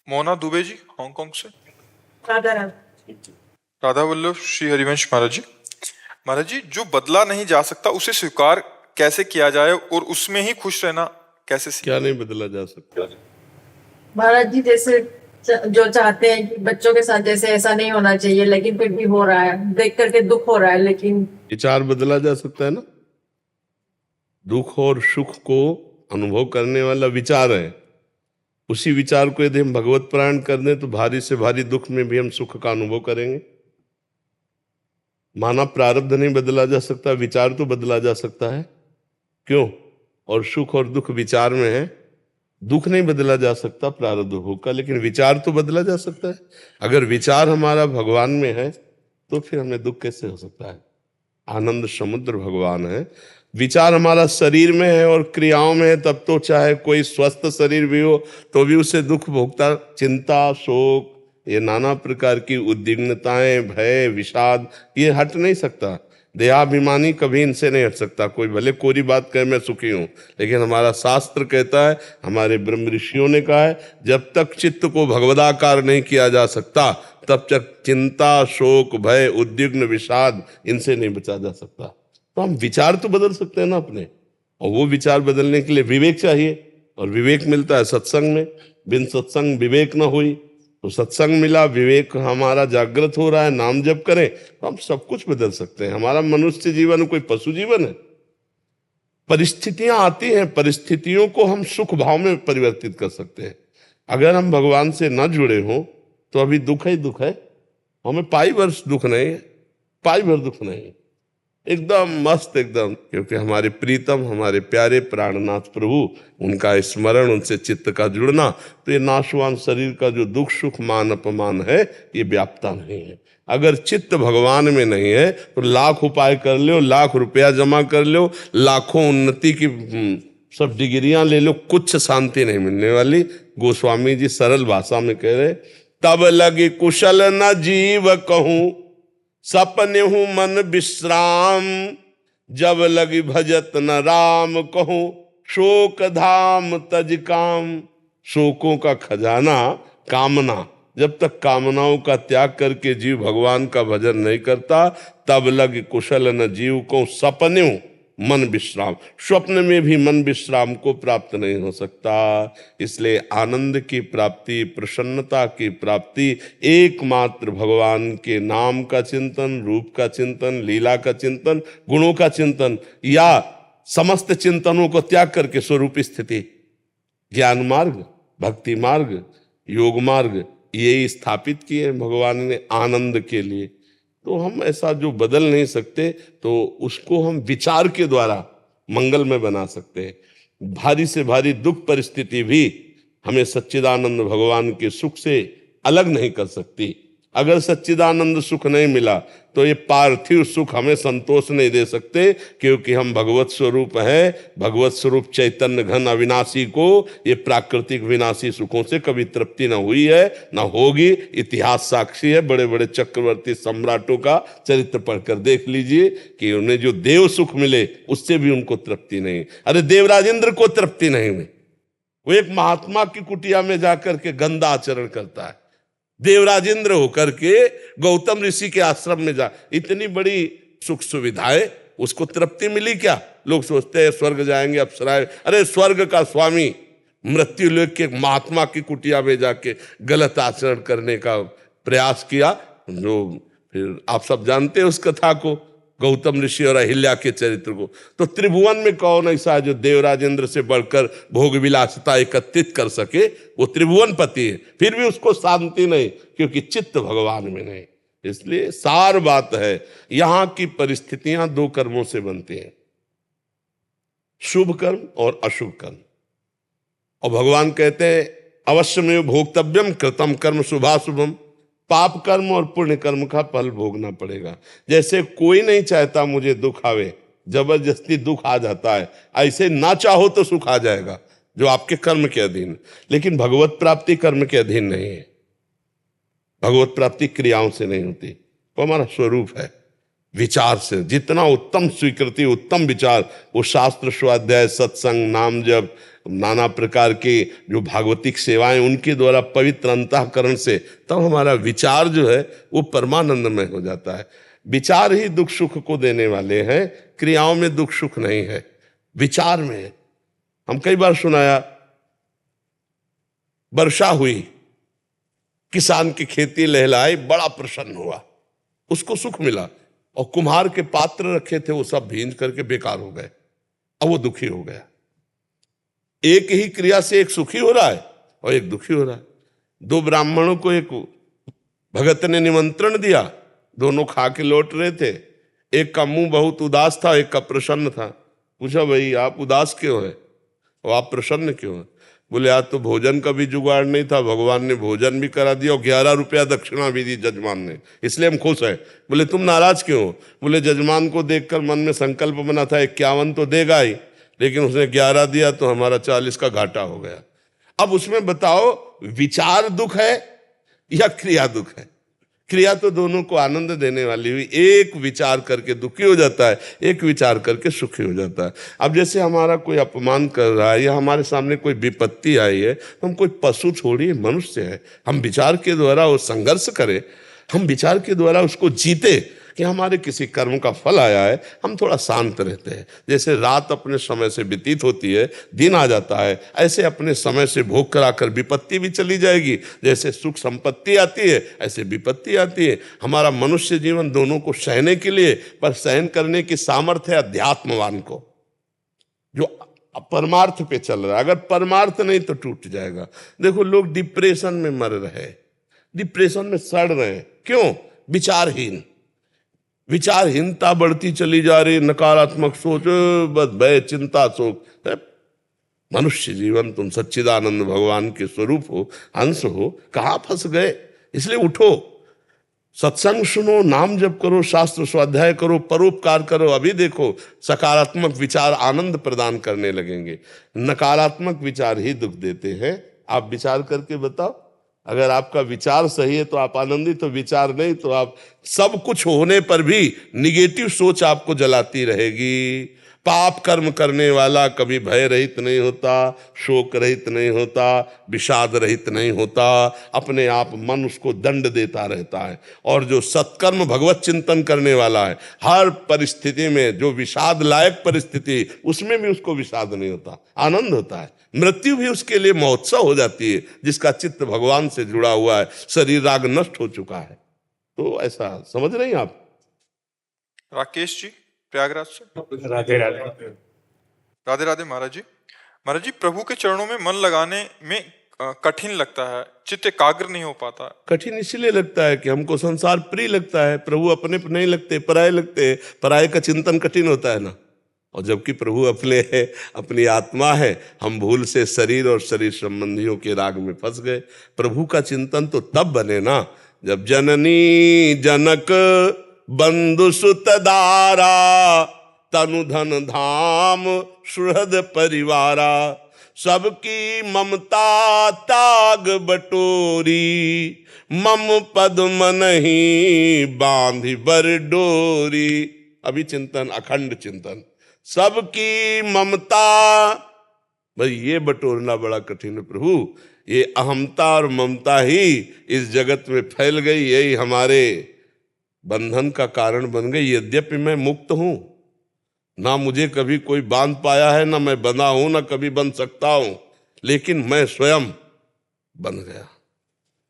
Mona Dubey ji Hong Kong से। राधा राधा। राधा वल्लभ श्री हरिवंश महाराज जी, जो बदला नहीं जा सकता उसे स्वीकार कैसे किया जाए और उसमें ही खुश रहना कैसे सीखें? क्या नहीं बदला जा सकता? महाराज जी, जैसे जो चाहते हैं कि बच्चों के साथ जैसे ऐसा नहीं होना चाहिए, लेकिन फिर भी हो रहा है, देख करके दुख हो रहा है। लेकिन विचार बदला जा सकता है ना। दुख और सुख को अनुभव करने वाला विचार है। उसी विचार को यदि हम भगवत प्राण कर दें तो भारी से भारी दुख में भी हम सुख का अनुभव करेंगे। माना प्रारब्ध नहीं बदला जा सकता, विचार तो बदला जा सकता है। क्यों? और सुख और दुख विचार में है। दुख नहीं बदला जा सकता प्रारब्ध भोग का, लेकिन विचार तो बदला जा सकता है। अगर विचार हमारा भगवान में है तो फिर हमें दुख कैसे हो सकता है? आनंद समुद्र भगवान है। विचार हमारा शरीर में है और क्रियाओं में है, तब तो चाहे कोई स्वस्थ शरीर भी हो तो भी उसे दुख भोगता। चिंता, शोक, ये नाना प्रकार की उद्विग्नताएं, भय, विषाद, ये हट नहीं सकता। देहाभिमानी कभी इनसे नहीं हट सकता। कोई भले कोरी बात कहे मैं सुखी हूं, लेकिन हमारा शास्त्र कहता है, हमारे ब्रह्म ऋषियों ने कहा है, जब तक चित्त को भगवदाकार नहीं किया जा सकता तब तक चिंता, शोक, भय, उद्विग्न, विषाद इनसे नहीं बचा जा सकता। तो हम विचार तो बदल सकते हैं ना अपने, और वो विचार बदलने के लिए विवेक चाहिए, और विवेक मिलता है सत्संग में। बिन सत्संग विवेक न हुई, तो सत्संग मिला, विवेक हमारा जागृत हो रहा है, नाम जप करें तो हम सब कुछ बदल सकते हैं। हमारा मनुष्य जीवन कोई पशु जीवन है। परिस्थितियां आती हैं, परिस्थितियों को हम सुख भाव में परिवर्तित कर सकते हैं। अगर हम भगवान से न जुड़े हों तो अभी दुख ही दुख है। हमें पाई वर्ष दुख नहीं है, पाई भर दुख नहीं, एकदम मस्त एकदम। क्योंकि हमारे प्रीतम, हमारे प्यारे प्राणनाथ प्रभु, उनका स्मरण, उनसे चित्त का जुड़ना, तो ये नाशवान शरीर का जो दुख सुख मान अपमान है ये व्याप्ता नहीं है। अगर चित्त भगवान में नहीं है तो लाख उपाय कर लो, लाख रुपया जमा कर लो, लाखों उन्नति की सब डिग्रियां ले लो, कुछ शांति नहीं मिलने वाली। गोस्वामी जी सरल भाषा में कह रहे, तब लगे कुशल न जीव कहूं, सपने हूं मन विश्राम, जब लगी भजत न राम कहूं, शोक धाम तज काम। शोकों का खजाना कामना, जब तक कामनाओं का त्याग करके जीव भगवान का भजन नहीं करता, तब लगी कुशल न जीव को, सपने हूं मन विश्राम। स्वप्न में भी मन विश्राम को प्राप्त नहीं हो सकता। इसलिए आनंद की प्राप्ति, प्रसन्नता की प्राप्ति एकमात्र भगवान के नाम का चिंतन, रूप का चिंतन, लीला का चिंतन, गुणों का चिंतन, या समस्त चिंतनों को त्याग करके स्वरूप स्थिति, ज्ञान मार्ग, भक्ति मार्ग, योग मार्ग, ये स्थापित किए भगवान ने आनंद के लिए। तो हम ऐसा जो बदल नहीं सकते तो उसको हम विचार के द्वारा मंगल में बना सकते हैं। भारी से भारी दुख परिस्थिति भी हमें सच्चिदानंद भगवान के सुख से अलग नहीं कर सकती। अगर सच्चिदानंद सुख नहीं मिला तो ये पार्थिव सुख हमें संतोष नहीं दे सकते, क्योंकि हम भगवत स्वरूप हैं। भगवत स्वरूप चैतन्य घन अविनाशी को ये प्राकृतिक विनाशी सुखों से कभी तृप्ति न हुई है, न होगी। इतिहास साक्षी है। बड़े बड़े चक्रवर्ती सम्राटों का चरित्र पढ़कर देख लीजिए कि उन्हें जो देव सुख मिले उससे भी उनको तृप्ति नहीं। अरे देवराजेंद्र को तृप्ति नहीं हुई, वो एक महात्मा की कुटिया में जाकर के गंदा आचरण करता है। देवराजेंद्र होकर के गौतम ऋषि के आश्रम में जा, इतनी बड़ी सुख सुविधाएं, उसको तृप्ति मिली क्या? लोग सोचते हैं स्वर्ग जाएंगे, अप्सराएं। अरे स्वर्ग का स्वामी मृत्यु लोक के महात्मा की कुटिया में जाके गलत आचरण करने का प्रयास किया। जो फिर आप सब जानते हैं उस कथा को, गौतम ऋषि और अहिल्या के चरित्र को। तो त्रिभुवन में कौन ऐसा है जो देवराजेंद्र से बढ़कर भोग विलासिता एकत्रित कर सके? वो त्रिभुवन पति है, फिर भी उसको शांति नहीं, क्योंकि चित्त भगवान में नहीं। इसलिए सार बात है, यहां की परिस्थितियां दो कर्मों से बनती हैं, शुभ कर्म और अशुभ कर्म। और भगवान कहते हैं अवश्यमेव भोक्तव्यम कृतम कर्म शुभाशुभम, पाप कर्म और पुण्य कर्म का फल भोगना पड़ेगा। जैसे कोई नहीं चाहता मुझे दुख आवे, जबरदस्ती दुख आ जाता है, ऐसे ना चाहो तो सुख आ जाएगा जो आपके कर्म के अधीन। लेकिन भगवत प्राप्ति कर्म के अधीन नहीं है। भगवत प्राप्ति क्रियाओं से नहीं होती, वो हमारा स्वरूप है, विचार से। जितना उत्तम स्वीकृति, उत्तम विचार, वो शास्त्र स्वाध्याय, सत्संग, नाम जप, नाना प्रकार के जो भागवतिक सेवाएं उनके द्वारा पवित्र अंतःकरण से, तब हमारा विचार जो है वो परमानंदमय हो जाता है। विचार ही दुख सुख को देने वाले हैं, क्रियाओं में दुख सुख नहीं है, विचार में है। हम कई बार सुनाया, वर्षा हुई, किसान की खेती लहलाई, बड़ा प्रसन्न हुआ, उसको सुख मिला, और कुम्हार के पात्र रखे थे वो सब भींज करके बेकार हो गए, अब वो दुखी हो गया। एक ही क्रिया से एक सुखी हो रहा है और एक दुखी हो रहा है। दो ब्राह्मणों को एक भगत ने निमंत्रण दिया, दोनों खा के लौट रहे थे, एक का मुंह बहुत उदास था, एक का प्रसन्न था। पूछा, भाई आप उदास क्यों है और आप प्रसन्न क्यों है? बोले, आज तो भोजन का भी जुगाड़ नहीं था, भगवान ने भोजन भी करा दिया और 11 रुपया दक्षिणा भी दी जजमान ने, इसलिए हम खुश हैं। बोले, तुम नाराज क्यों हो? बोले, जजमान को देखकर मन में संकल्प बना था 51 तो देगा ही, लेकिन उसने 11 दिया तो हमारा 40 का घाटा हो गया। अब उसमें बताओ, विचार दुख है या क्रिया दुख है? क्रिया तो दोनों को आनंद देने वाली हुई, एक विचार करके दुखी हो जाता है, एक विचार करके सुखी हो जाता है। अब जैसे हमारा कोई अपमान कर रहा है या हमारे सामने कोई विपत्ति आई है, हम कोई पशु छोड़िए, मनुष्य है, हम विचार के द्वारा वो संघर्ष करें, हम विचार के द्वारा उसको जीते कि हमारे किसी कर्म का फल आया है, हम थोड़ा शांत रहते हैं। जैसे रात अपने समय से व्यतीत होती है, दिन आ जाता है, ऐसे अपने समय से भोग कराकर विपत्ति भी चली जाएगी। जैसे सुख संपत्ति आती है, ऐसे विपत्ति आती है। हमारा मनुष्य जीवन दोनों को सहने के लिए, पर सहन करने की सामर्थ्य है अध्यात्मवान को, जो परमार्थ पे चल रहा है। अगर परमार्थ नहीं तो टूट जाएगा। देखो, लोग डिप्रेशन में मर रहे, डिप्रेशन में सड़ रहे हैं, क्यों? विचारहीन, विचारहीनता बढ़ती चली जा रही, नकारात्मक सोच, बस भय चिंता शोक। मनुष्य जीवन, तुम सच्चिदानंद भगवान के स्वरूप हो, अंश हो, कहाँ फंस गए? इसलिए उठो, सत्संग सुनो, नाम जप करो, शास्त्र स्वाध्याय करो, परोपकार करो। अभी देखो, सकारात्मक विचार आनंद प्रदान करने लगेंगे, नकारात्मक विचार ही दुख देते हैं। आप विचार करके बताओ, अगर आपका विचार सही है तो आप आनंदित हो, विचार नहीं तो आप सब कुछ होने पर भी निगेटिव सोच आपको जलाती रहेगी। पाप कर्म करने वाला कभी भय रहित नहीं होता, शोक रहित नहीं होता, विषाद रहित नहीं होता, अपने आप मन उसको दंड देता रहता है। और जो सत्कर्म भगवत चिंतन करने वाला है, हर परिस्थिति में, जो विषाद लायक परिस्थिति, उसमें भी उसको विषाद नहीं होता, आनंद होता है। मृत्यु भी उसके लिए महोत्सव हो जाती है, जिसका चित्त भगवान से जुड़ा हुआ है, शरीर राग नष्ट हो चुका है। तो ऐसा समझ रहे हैं आप? राकेश जी प्रयागराज से। राधे राधे। राधे राधे महाराज जी। महाराज जी, प्रभु के चरणों में मन लगाने में कठिन लगता है, चित्त एकाग्र नहीं हो पाता। कठिन इसलिए लगता है कि हमको संसार प्रिय लगता है, प्रभु अपने पर नहीं लगते, पराये लगते हैं। पराये का चिंतन कठिन होता है ना, और जबकि प्रभु अपने है, अपनी आत्मा है, हम भूल से शरीर और शरीर संबंधियों के राग में फंस गए। प्रभु का चिंतन तो तब बने ना, जब जननी जनक बंधु सुत दारा, तनु धन धाम सुहृद परिवारा, सबकी ममता ताग बटोरी, मम पद मनहि बांधि बर डोरी। अभी चिंतन, अखंड चिंतन, सबकी ममता, भाई ये बटोरना बड़ा कठिन है प्रभु। ये अहमता और ममता ही इस जगत में फैल गई, यही हमारे बंधन का कारण बन गई। यद्यपि मैं मुक्त हूं, ना मुझे कभी कोई बांध पाया है, ना मैं बंधा हूं, ना कभी बन सकता हूं, लेकिन मैं स्वयं बन गया।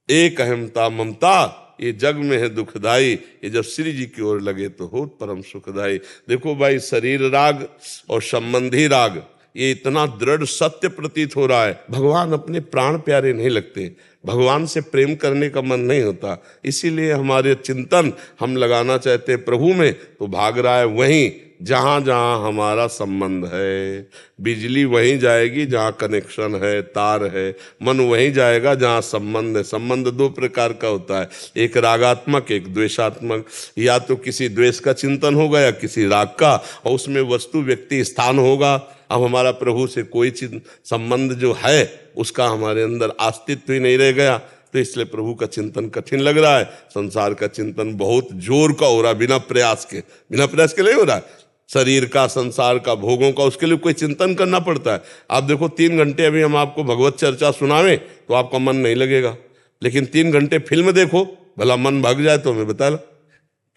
एक अहमता ममता, ये जग में है दुखदाई, ये जब श्री जी की ओर लगे तो हो परम सुखदाई। देखो भाई, शरीर राग और संबंधी राग, ये इतना दृढ़ सत्य प्रतीत हो रहा है। भगवान अपने प्राण प्यारे नहीं लगते, भगवान से प्रेम करने का मन नहीं होता, इसीलिए हमारे चिंतन हम लगाना चाहते हैं प्रभु में, तो भाग रहा है वहीं जहां जहां हमारा संबंध है। बिजली वहीं जाएगी जहां कनेक्शन है, तार है। मन वहीं जाएगा जहां संबंध है। संबंध दो प्रकार का होता है, एक रागात्मक, एक द्वेषात्मक। या तो किसी द्वेष का चिंतन होगा या किसी राग का, और उसमें वस्तु व्यक्ति स्थान होगा। अब हमारा प्रभु से कोई संबंध जो है उसका हमारे अंदर अस्तित्व ही नहीं रह गया, तो इसलिए प्रभु का चिंतन कठिन लग रहा है। संसार का चिंतन बहुत जोर का हो रहा है, बिना प्रयास के नहीं हो रहा है। शरीर का, संसार का, भोगों का, उसके लिए कोई चिंतन करना पड़ता है। आप देखो 3 घंटे अभी हम आपको भगवत चर्चा सुनावें तो आपका मन नहीं लगेगा, लेकिन 3 घंटे फिल्म देखो, भला मन भाग जाए तो हमें बता लो,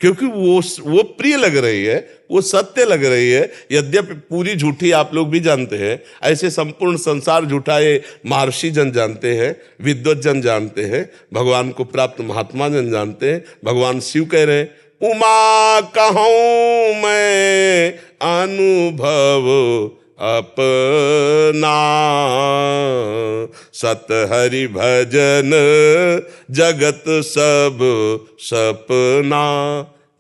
क्योंकि वो प्रिय लग रही है, वो सत्य लग रही है। यद्यपि पूरी झूठी आप लोग भी जानते हैं, ऐसे संपूर्ण संसार झूठा ये महर्षि जन जानते हैं, विद्वत जन जानते हैं, भगवान को प्राप्त महात्मा जन जानते हैं। भगवान शिव कह रहे हैं, उमा कहूँ मैं अनुभव अपना, सत हरि भजन जगत सब सपना।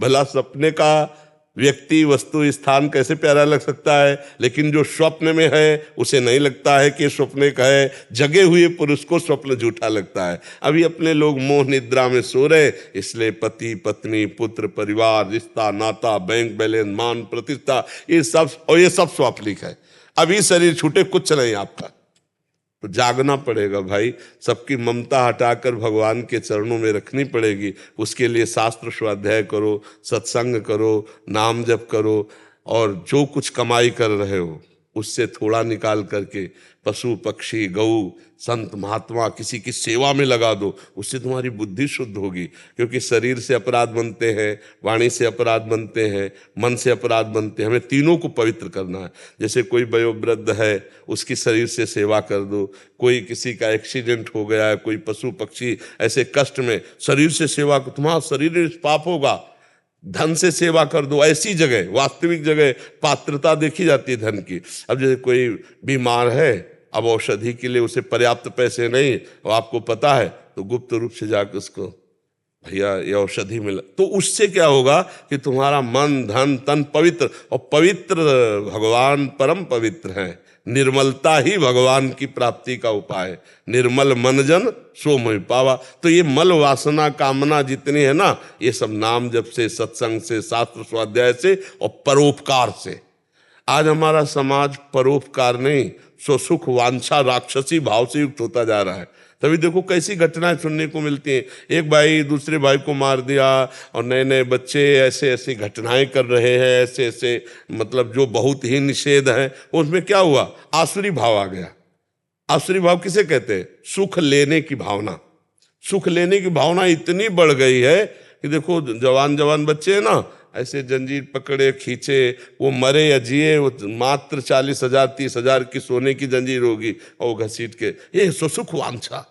भला सपने का व्यक्ति, वस्तु, स्थान कैसे प्यारा लग सकता है, लेकिन जो स्वप्न में है उसे नहीं लगता है कि स्वप्न का है। जगे हुए पुरुष को स्वप्न झूठा लगता है। अभी अपने लोग मोह निद्रा में सो रहे, इसलिए पति पत्नी, पुत्र, परिवार, रिश्ता नाता, बैंक बैलेंस, मान प्रतिष्ठा, ये सब स्वाप्निक है। अभी शरीर छूटे कुछ नहीं आपका, तो जागना पड़ेगा भाई। सबकी ममता हटाकर भगवान के चरणों में रखनी पड़ेगी। उसके लिए शास्त्र स्वाध्याय करो, सत्संग करो, नाम जप करो, और जो कुछ कमाई कर रहे हो उससे थोड़ा निकाल करके पशु पक्षी, गऊ, संत महात्मा, किसी की सेवा में लगा दो। उससे तुम्हारी बुद्धि शुद्ध होगी, क्योंकि शरीर से अपराध बनते हैं, वाणी से अपराध बनते हैं, मन से अपराध बनते हैं। हमें तीनों को पवित्र करना है। जैसे कोई वयोवृद्ध है, उसकी शरीर से सेवा कर दो। कोई किसी का एक्सीडेंट हो गया है, कोई पशु पक्षी ऐसे कष्ट में, शरीर से सेवा, तुम्हारा शरीर निष्पाप होगा। धन से सेवा कर दो। ऐसी जगह, वास्तविक जगह पात्रता देखी जाती है धन की। अब जैसे कोई बीमार है, अब औषधि के लिए उसे पर्याप्त पैसे नहीं, और आपको पता है, तो गुप्त रूप से जाकर उसको, भैया ये औषधि मिला, तो उससे क्या होगा कि तुम्हारा मन, धन, तन पवित्र, और पवित्र भगवान परम पवित्र हैं। निर्मलता ही भगवान की प्राप्ति का उपाय है। निर्मल मन जन सो मोहि पावा। तो ये मल वासना कामना जितनी है ना, ये सब नाम जप से, सत्संग से, शास्त्र स्वाध्याय से और परोपकार से। आज हमारा समाज परोपकार नहीं, स्वसुख वांछा राक्षसी भाव से युक्त होता जा रहा है। तभी देखो कैसी घटनाएं सुनने को मिलती हैं। एक भाई दूसरे भाई को मार दिया, और नए नए बच्चे ऐसे ऐसी घटनाएं कर रहे हैं, ऐसे ऐसे, मतलब जो बहुत ही निषेध है। उसमें क्या हुआ, आसुरी भाव आ गया। आसुरी भाव किसे कहते हैं? सुख लेने की भावना। सुख लेने की भावना इतनी बढ़ गई है कि देखो जवान जवान बच्चे हैं ना, ऐसे जंजीर पकड़े खींचे, वो मरे या जिए, वो मात्र 40,000 30,000 की सोने की जंजीर होगी, और वो घसीट के, ये सुख वांछा।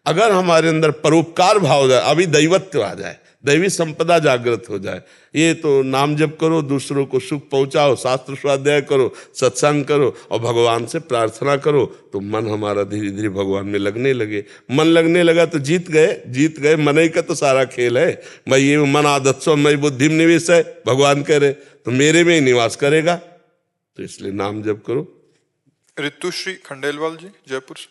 अगर हमारे अंदर परोपकार भाव जाए, अभी दैवत्व आ जाए, दैवी संपदा जागृत हो जाए, ये तो नाम जप करो, दूसरों को सुख पहुंचाओ, शास्त्र स्वाध्याय करो, सत्संग करो, और भगवान से प्रार्थना करो, तो मन हमारा धीरे धीरे भगवान में लगने लगे। मन लगने लगा तो जीत गए। मन ही का तो सारा खेल है। मैं ये मन आदत्सो मैं बुद्धि में निवेश है, भगवान कह रहे, तो मेरे में ही निवास करेगा। तो इसलिए नाम जप करो। ऋतुश्री खंडेलवाल जी, जयपुर से।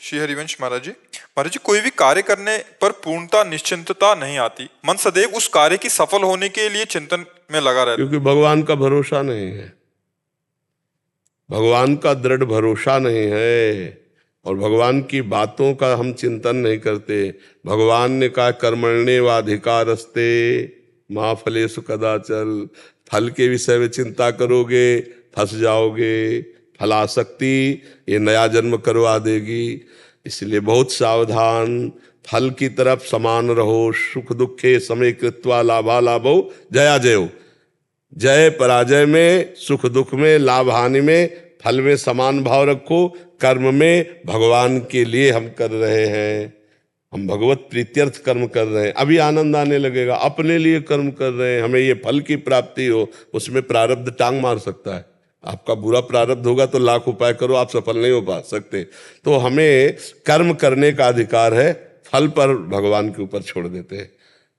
श्री हरिवंश महाराज जी, कोई भी कार्य करने पर पूर्णता निश्चिंतता नहीं आती। मन सदैव उस कार्य की सफल होने के लिए चिंतन में लगा रहता है, क्योंकि भगवान का भरोसा नहीं है, भगवान का दृढ़ भरोसा नहीं है, और भगवान की बातों का हम चिंतन नहीं करते। भगवान ने कहा कर्मण्येवाधिकारस्ते मा फलेषु कदाचन। फल के विषय में चिंता करोगे फंस जाओगे। फलासक्ति ये नया जन्म करवा देगी। इसलिए बहुत सावधान, फल की तरफ समान रहो। सुख दुखे समय कृत्वा लाभा लाभो जया जयो। जय पराजय में, सुख दुख में, लाभ हानि में, फल में समान भाव रखो। कर्म में भगवान के लिए हम कर रहे हैं, हम भगवत प्रीत्यर्थ कर्म कर रहे हैं, अभी आनंद आने लगेगा। अपने लिए कर्म कर रहे हैं, हमें ये फल की प्राप्ति हो, उसमें प्रारब्ध टांग मार सकता है। आपका बुरा प्रारब्ध होगा तो लाख उपाय करो, आप सफल नहीं हो पा सकते। तो हमें कर्म करने का अधिकार है, फल पर भगवान के ऊपर छोड़ देते हैं।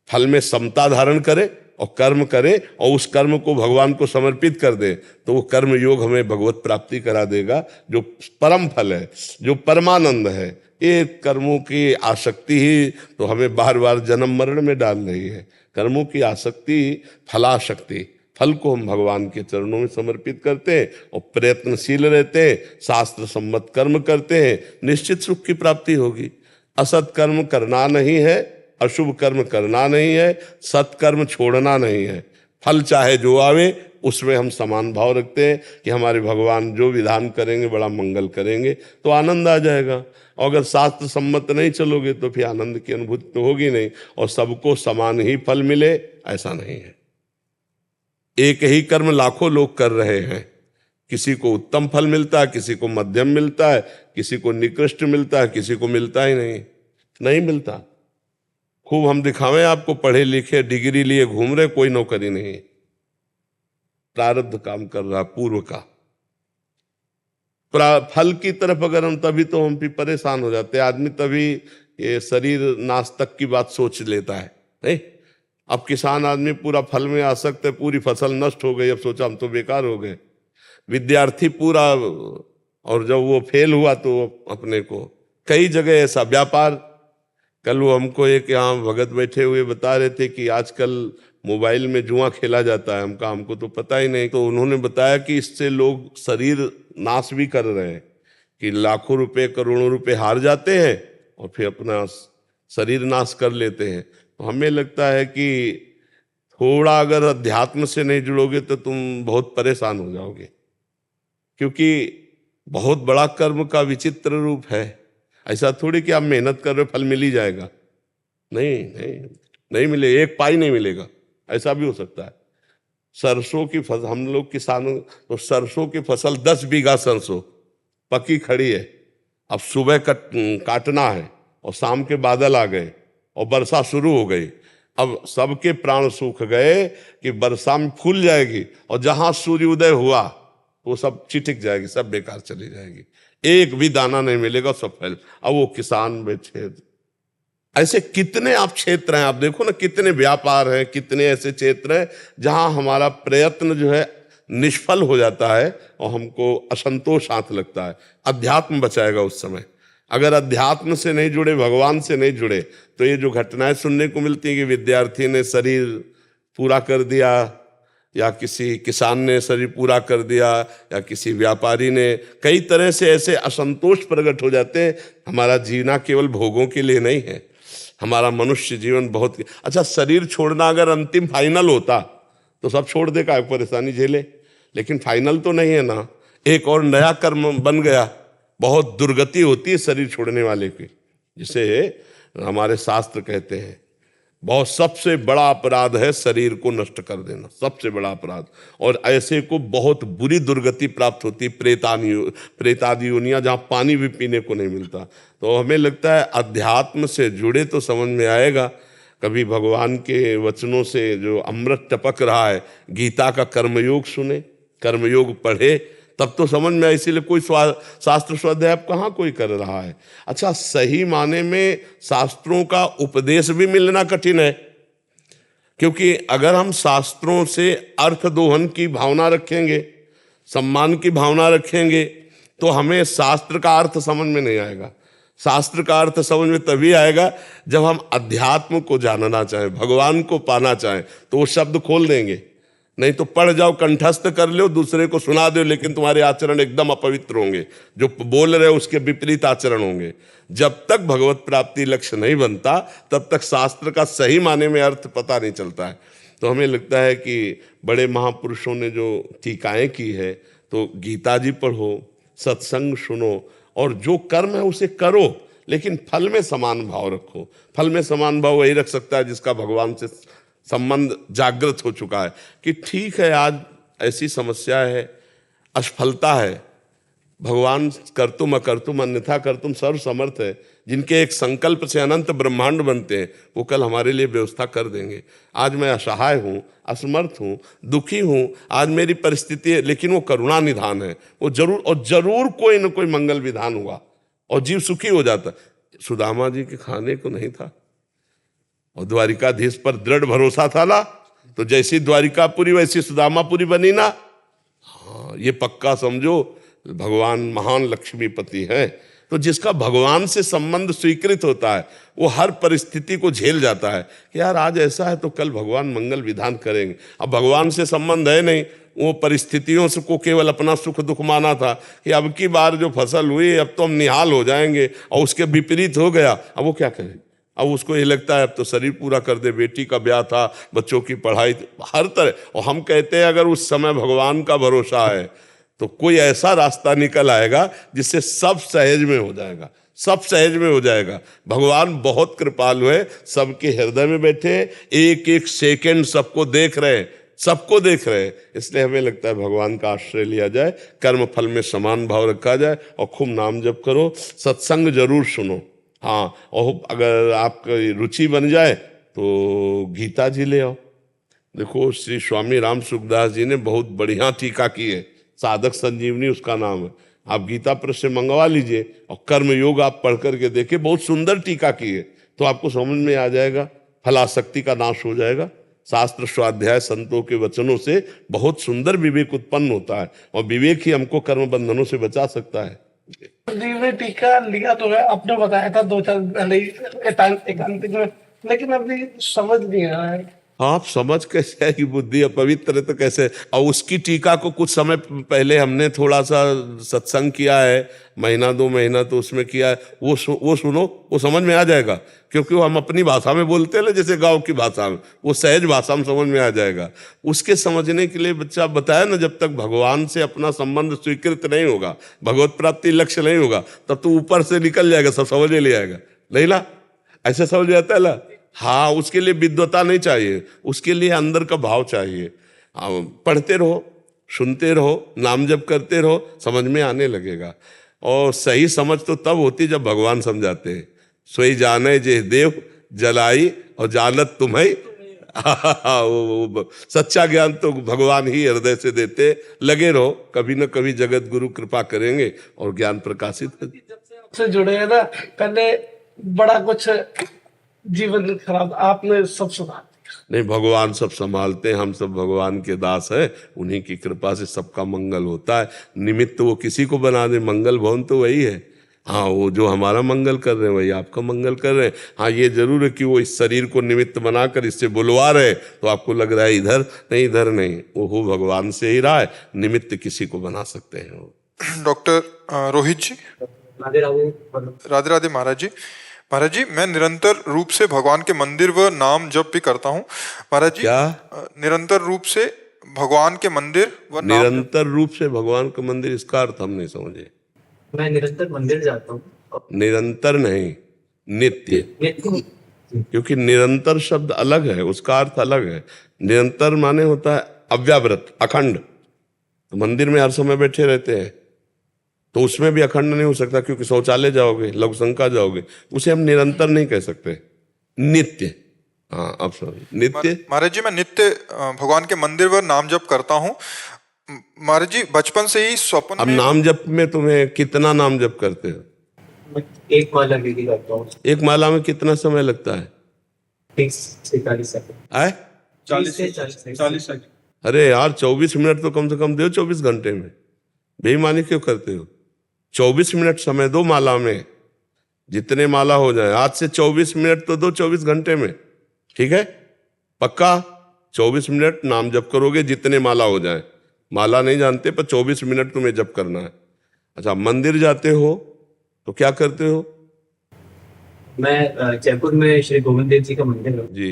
फल में समता धारण करें और कर्म करें, और उस कर्म को भगवान को समर्पित कर दें, तो वो कर्म योग हमें भगवत प्राप्ति करा देगा, जो परम फल है, जो परमानंद है। ये कर्मों की आसक्ति ही तो हमें बार बार जन्म मरण में डाल रही है। कर्मों की आसक्ति, फलाशक्ति, फल को हम भगवान के चरणों में समर्पित करते हैं और प्रयत्नशील रहते हैं, शास्त्र सम्मत कर्म करते हैं, निश्चित सुख की प्राप्ति होगी। असत कर्म करना नहीं है, अशुभ कर्म करना नहीं है, सत्कर्म छोड़ना नहीं है। फल चाहे जो आवे उसमें हम समान भाव रखते हैं कि हमारे भगवान जो विधान करेंगे बड़ा मंगल करेंगे, तो आनंद आ जाएगा। और अगर शास्त्र सम्मत नहीं चलोगे तो फिर आनंद की अनुभूति तो होगी नहीं, और सबको समान ही फल मिले ऐसा नहीं है। एक ही कर्म लाखों लोग कर रहे हैं, किसी को उत्तम फल मिलता है, किसी को मध्यम मिलता है, किसी को निकृष्ट मिलता है, किसी को मिलता ही नहीं मिलता। खूब हम दिखावें आपको, पढ़े लिखे डिग्री लिए घूम रहे, कोई नौकरी नहीं, प्रारब्ध काम कर रहा पूर्व का। फल की तरफ अगर हम तभी तो हम भी परेशान हो जाते हैं। आदमी तभी ये शरीर नाश तक की बात सोच लेता है, नहीं। अब किसान आदमी पूरा फल में आसक्त है, पूरी फसल नष्ट हो गई, अब सोचा हम तो बेकार हो गए। विद्यार्थी पूरा, और जब वो फेल हुआ तो अपने को कई जगह ऐसा व्यापार। कल वो हमको एक यहाँ भगत बैठे हुए बता रहे थे कि आजकल मोबाइल में जुआ खेला जाता है। हमको तो पता ही नहीं। तो उन्होंने बताया कि इससे लोग शरीर नाश भी कर रहे हैं, कि लाखों रुपए करोड़ों रुपए हार जाते हैं और फिर अपना शरीर नाश कर लेते हैं। तो हमें लगता है कि थोड़ा अगर अध्यात्म से नहीं जुड़ोगे तो तुम बहुत परेशान हो जाओगे, क्योंकि बहुत बड़ा कर्म का विचित्र रूप है। ऐसा थोड़ी कि आप मेहनत कर रहे हो फल मिल ही जाएगा, नहीं मिले, एक पाई नहीं मिलेगा, ऐसा भी हो सकता है। सरसों की फसल, हम लोग किसानों, तो सरसों की फसल 10 बीघा सरसों पकी खड़ी है। अब सुबह काटना है और शाम के बादल आ गए और वर्षा शुरू हो गई। अब सबके प्राण सूख गए कि वर्षा में फूल जाएगी, और जहां सूर्योदय हुआ वो सब चिटिक जाएगी, सब बेकार चली जाएगी, एक भी दाना नहीं मिलेगा, सब फैल। अब वो किसान बैठे। ऐसे कितने आप क्षेत्र हैं, आप देखो ना, कितने व्यापार हैं, कितने ऐसे क्षेत्र हैं जहां हमारा प्रयत्न जो है निष्फल हो जाता है और हमको असंतोष हाथ लगता है। अध्यात्म बचाएगा उस समय। अगर अध्यात्म से नहीं जुड़े, भगवान से नहीं जुड़े, तो ये जो घटनाएं सुनने को मिलती है कि विद्यार्थी ने शरीर पूरा कर दिया, या किसी किसान ने शरीर पूरा कर दिया, या किसी व्यापारी ने, कई तरह से ऐसे असंतोष प्रकट हो जाते हैं। हमारा जीना केवल भोगों के लिए नहीं है, हमारा मनुष्य जीवन बहुत। अच्छा, शरीर छोड़ना अगर अंतिम फाइनल होता तो सब छोड़ दे, का परेशानी झेले, लेकिन फाइनल तो नहीं है ना। एक और नया कर्म बन गया, बहुत दुर्गति होती है शरीर छोड़ने वाले की, जिसे हमारे शास्त्र कहते हैं बहुत सबसे बड़ा अपराध है शरीर को नष्ट कर देना, सबसे बड़ा अपराध। और ऐसे को बहुत बुरी दुर्गति प्राप्त होती, प्रेतादि योनियां, जहाँ पानी भी पीने को नहीं मिलता। तो हमें लगता है अध्यात्म से जुड़े तो समझ में आएगा। कभी भगवान के वचनों से जो अमृत टपक रहा है, गीता का कर्मयोग सुने, कर्मयोग पढ़े, तब तो समझ में आए। इसीलिए कोई शास्त्र स्वाध्याय कहाँ कोई कर रहा है। अच्छा, सही माने में शास्त्रों का उपदेश भी मिलना कठिन है, क्योंकि अगर हम शास्त्रों से अर्थ दोहन की भावना रखेंगे, सम्मान की भावना रखेंगे, तो हमें शास्त्र का अर्थ समझ में नहीं आएगा। शास्त्र का अर्थ समझ में तभी आएगा जब हम अध्यात्म को जानना चाहें, भगवान को पाना चाहें, तो वो शब्द खोल देंगे। नहीं तो पढ़ जाओ, कंठस्थ कर लो, दूसरे को सुना दो, लेकिन तुम्हारे आचरण एकदम अपवित्र होंगे, जो बोल रहे हो उसके विपरीत आचरण होंगे। जब तक भगवत प्राप्ति लक्ष्य नहीं बनता, तब तक शास्त्र का सही माने में अर्थ पता नहीं चलता है। तो हमें लगता है कि बड़े महापुरुषों ने जो टीकाएं की है, तो गीता जी पढ़ो, सत्संग सुनो, और जो कर्म है उसे करो, लेकिन फल में समान भाव रखो। फल में समान भाव वही रख सकता है जिसका भगवान से संबंध जागृत हो चुका है, कि ठीक है आज ऐसी समस्या है, असफलता है, भगवान कर्तुम अकर्तुम अन्यथा कर्तुम सर्व समर्थ है। जिनके एक संकल्प से अनंत ब्रह्मांड बनते हैं, वो कल हमारे लिए व्यवस्था कर देंगे। आज मैं असहाय हूँ, असमर्थ हूँ, दुखी हूँ, आज मेरी परिस्थिति है, लेकिन वो करुणा निधान है, वो जरूर कोई न कोई मंगल विधान हुआ और जीव सुखी हो जाता। सुदामा जी के खाने को नहीं था और द्वारिकाधीश पर दृढ़ भरोसा था ना, तो जैसी द्वारिकापुरी वैसी सुदामापुरी बनी ना। हाँ, ये पक्का समझो, भगवान महान लक्ष्मीपति हैं। तो जिसका भगवान से संबंध स्वीकृत होता है, वो हर परिस्थिति को झेल जाता है कि यार आज ऐसा है तो कल भगवान मंगल विधान करेंगे। अब भगवान से संबंध है नहीं, वो परिस्थितियों से को केवल अपना सुख दुख माना था कि अब की बार जो फसल हुई अब तो हम निहाल हो जाएंगे, और उसके विपरीत हो गया, अब वो क्या करे, अब उसको ये लगता है अब तो शरीर पूरा कर दे, बेटी का ब्याह था, बच्चों की पढ़ाई, हर तरह। और हम कहते हैं अगर उस समय भगवान का भरोसा है तो कोई ऐसा रास्ता निकल आएगा जिससे सब सहज में हो जाएगा, सब सहज में हो जाएगा। भगवान बहुत कृपालु है, सबके हृदय में बैठे, एक एक सेकंड सबको देख रहे हैं, सबको देख रहे हैं। इसलिए हमें लगता है भगवान का आश्रय लिया जाए, कर्म फल में समान भाव रखा जाए और खूब नाम जप करो, सत्संग जरूर सुनो। हाँ, और अगर आपकी रुचि बन जाए तो गीता जी ले आओ। देखो श्री स्वामी राम सुखदास जी ने बहुत बढ़िया टीका की है, साधक संजीवनी उसका नाम है। आप गीता प्रेस से मंगवा लीजिए और कर्म योग आप पढ़ करके देखिए, बहुत सुंदर टीका की है, तो आपको समझ में आ जाएगा, फलाशक्ति का नाश हो जाएगा। शास्त्र स्वाध्याय संतों के वचनों से बहुत सुंदर विवेक उत्पन्न होता है और विवेक ही हमको कर्म बंधनों से बचा सकता है। जी ने टीका लिया तो है, आपने बताया था 2-4 पहले एकांतिक में, लेकिन अभी समझ नहीं आ रहा है। आप समझ कैसे है कि बुद्धि अपवित्र है तो कैसे। और उसकी टीका को कुछ समय पहले हमने थोड़ा सा सत्संग किया है, 1-2 महीना तो उसमें किया है, वो सुनो, वो समझ में आ जाएगा, क्योंकि वो हम अपनी भाषा में बोलते हैं ना, जैसे गांव की भाषा में, वो सहज भाषा में समझ में आ जाएगा। उसके समझने के लिए बच्चा बताया ना, जब तक भगवान से अपना संबंध स्वीकृत नहीं होगा, भगवत प्राप्ति लक्ष्य नहीं होगा, तब तो ऊपर से निकल जाएगा, सब समझ में ले आएगा। नहीं ना, ऐसे समझ जाता है ना। हाँ, उसके लिए विद्वता नहीं चाहिए, उसके लिए अंदर का भाव चाहिए। पढ़ते रहो, सुनते रहो, नाम जप करते रहो, समझ में आने लगेगा। और सही समझ तो तब होती जब भगवान समझाते हैं। सोई जाने जे देव जलाई और जानत तुम्हें। वो सच्चा ज्ञान तो भगवान ही हृदय से देते। लगे रहो, कभी न कभी जगत गुरु कृपा करेंगे और ज्ञान प्रकाशित से जुड़े हैं ना, पहले बड़ा कुछ जीवन खराब, आपने सब सुना। नहीं, भगवान सब संभालते हैं, हम सब भगवान के दास हैं, उन्हीं की कृपा से सबका मंगल होता है। निमित्त वो किसी को बना दे, मंगल भवन तो वही है। हाँ, वो जो हमारा मंगल कर रहे हैं वही आपका मंगल कर रहे हैं। हाँ, ये जरूर है कि वो इस शरीर को निमित्त बनाकर इससे बुलवा रहे, तो आपको लग रहा है इधर नहीं, इधर नहीं, वो भगवान से ही रहा है, निमित्त किसी को बना सकते हैं वो। डॉक्टर रोहित जी, राधे राधे महाराज जी। महाराज जी, मैं निरंतर रूप से भगवान के मंदिर व नाम जप भी करता हूँ महाराज जी। क्या निरंतर रूप से भगवान के मंदिर व नाम निरंतर रूप से भगवान का मंदिर, इसका अर्थ हम नहीं समझे। मैं निरंतर मंदिर जाता हूँ। निरंतर नहीं, नित्य, क्योंकि निरंतर शब्द अलग है, उसका अर्थ अलग है। निरंतर माने होता है अव्यावृत, अखंड। तो मंदिर में हर समय बैठे रहते हैं तो उसमें भी अखंड नहीं हो सकता, क्योंकि शौचालय जाओगे, लघु शंका जाओगे, उसे हम निरंतर नहीं कह सकते, नित्य। हाँ, अब नित्य। महाराज जी, मैं नित्य भगवान के मंदिर व नाम जप करता हूँ महाराज जी। बचपन से ही स्वप्न अब में नाम जप में तुम्हें कितना नाम जप करते हो? मैं एक माला विधि करता हूँ। एक माला में कितना समय लगता है? 30 से 40 सेकंड। आए 40 से 40 सेकंड। अरे यार, 24 मिनट तो कम से कम दो 24 घंटे में। बेईमानी क्यों करते हो? 24 मिनट समय दो माला में, जितने माला हो जाए। आज से 24 मिनट तो दो 24 घंटे में, ठीक है? पक्का 24 मिनट नाम जप करोगे, जितने माला हो जाए। माला नहीं जानते पर 24 मिनट तुम्हें जप करना है। अच्छा, मंदिर जाते हो तो क्या करते हो? मैं जयपुर में श्री गोविंद देव जी का मंदिर है जी।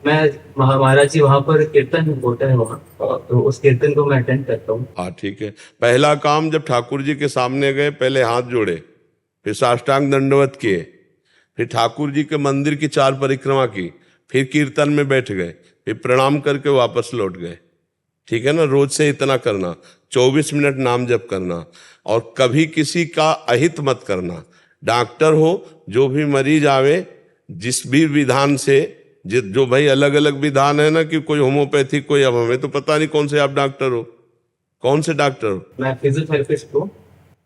मैं महाराज जी वहाँ पर कीर्तन होता है वहाँ, तो उस कीर्तन को मैं अटेंड करता हूँ। हाँ, ठीक है। पहला काम, जब ठाकुर जी के सामने गए, पहले हाथ जोड़े, फिर साष्टांग दंडवत किए, फिर ठाकुर जी के मंदिर की 4 परिक्रमा की, फिर कीर्तन में बैठ गए, फिर प्रणाम करके वापस लौट गए। ठीक है ना? रोज से इतना करना, 24 मिनट नाम जप करना, और कभी किसी का अहित मत करना। डॉक्टर हो, जो भी मरीज आवे, जिस भी विधान से, जो भाई अलग अलग विधान है ना, कि कोई होम्योपैथिक, कोई, अब हमें तो पता नहीं कौन से आप डॉक्टर हो, कौन से डॉक्टर हो? मैं फिजियोथेरेपिस्ट हूँ।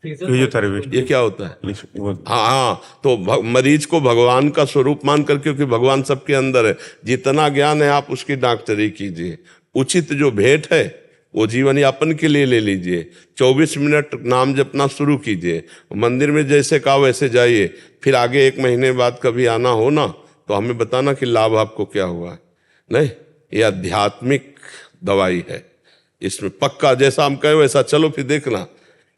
फिजियोथेरेपिस्ट, ये क्या होता है? हाँ, तो मरीज को भगवान का स्वरूप मान कर, क्योंकि भगवान सबके अंदर है, जितना ज्ञान है आप उसकी डॉक्टरी कीजिए। उचित जो भेंट है वो जीवन यापन के लिए ले लीजिए। 24 मिनट नाम जपना शुरू कीजिए। मंदिर में जैसे कहा वैसे जाइए। फिर आगे 1 महीने बाद कभी आना हो ना, तो हमें बताना कि लाभ आपको क्या हुआ है। नहीं, ये आध्यात्मिक दवाई है, इसमें पक्का जैसा हम कहे वैसा चलो, फिर देखना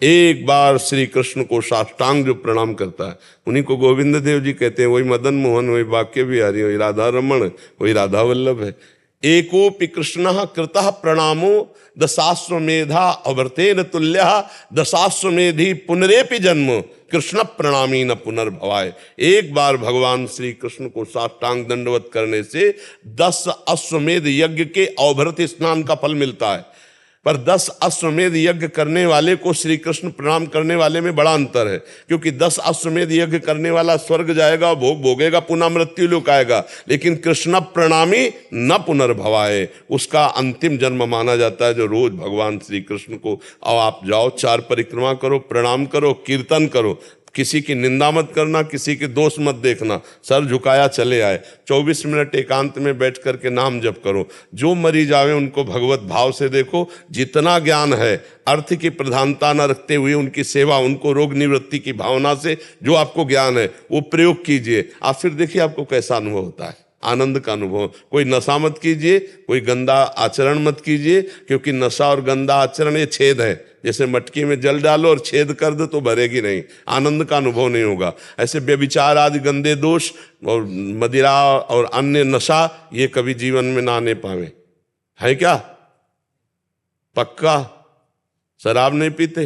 एक बार श्री कृष्ण को साष्टांग जो प्रणाम करता है, उन्हीं को गोविंद देव जी कहते हैं। वही मदन मोहन, वही वाक्य बिहारी, वही राधा रमण, वही राधा वल्लभ है। एकोपि कृष्ण कृतः प्रणामो दशाश्वमेधा अवर्तेन तुल्य दशाश्वमेधि पुनरेपि जन्म कृष्ण प्रणामी न पुनर्भवाय। एक बार भगवान श्री कृष्ण को साष्टांग दंडवत करने से 10 अश्वमेध यज्ञ के अवभृत स्नान का फल मिलता है। पर 10 अश्वमेध यज्ञ करने वाले को श्री कृष्ण प्रणाम करने वाले में बड़ा अंतर है, क्योंकि 10 अश्वमेध यज्ञ करने वाला स्वर्ग जाएगा, भोग भोगेगा, पुनः मृत्यु लोक आएगा, लेकिन कृष्ण प्रणामी न पुनर्भवाए, उसका अंतिम जन्म माना जाता है। जो रोज भगवान श्री कृष्ण को, अब आप जाओ 4 परिक्रमा करो, प्रणाम करो, कीर्तन करो, किसी की निंदा मत करना, किसी के दोष मत देखना, सर झुकाया चले आए। 24 मिनट एकांत में बैठ करके नाम जप करो। जो मरीज आवे उनको भगवत भाव से देखो। जितना ज्ञान है अर्थ की प्रधानता न रखते हुए उनकी सेवा, उनको रोग निवृत्ति की भावना से जो आपको ज्ञान है वो प्रयोग कीजिए। आप फिर देखिए आपको कैसा अनुभव होता है, आनंद का अनुभव। कोई नशा मत कीजिए, कोई गंदा आचरण मत कीजिए, क्योंकि नशा और गंदा आचरण ये छेद है। जैसे मटकी में जल डालो और छेद कर दो तो भरेगी नहीं, आनंद का अनुभव नहीं होगा। ऐसे व्यभिचार आदि गंदे दोष और मदिरा और अन्य नशा ये कभी जीवन में ना आने पावे। है क्या? पक्का शराब नहीं पीते?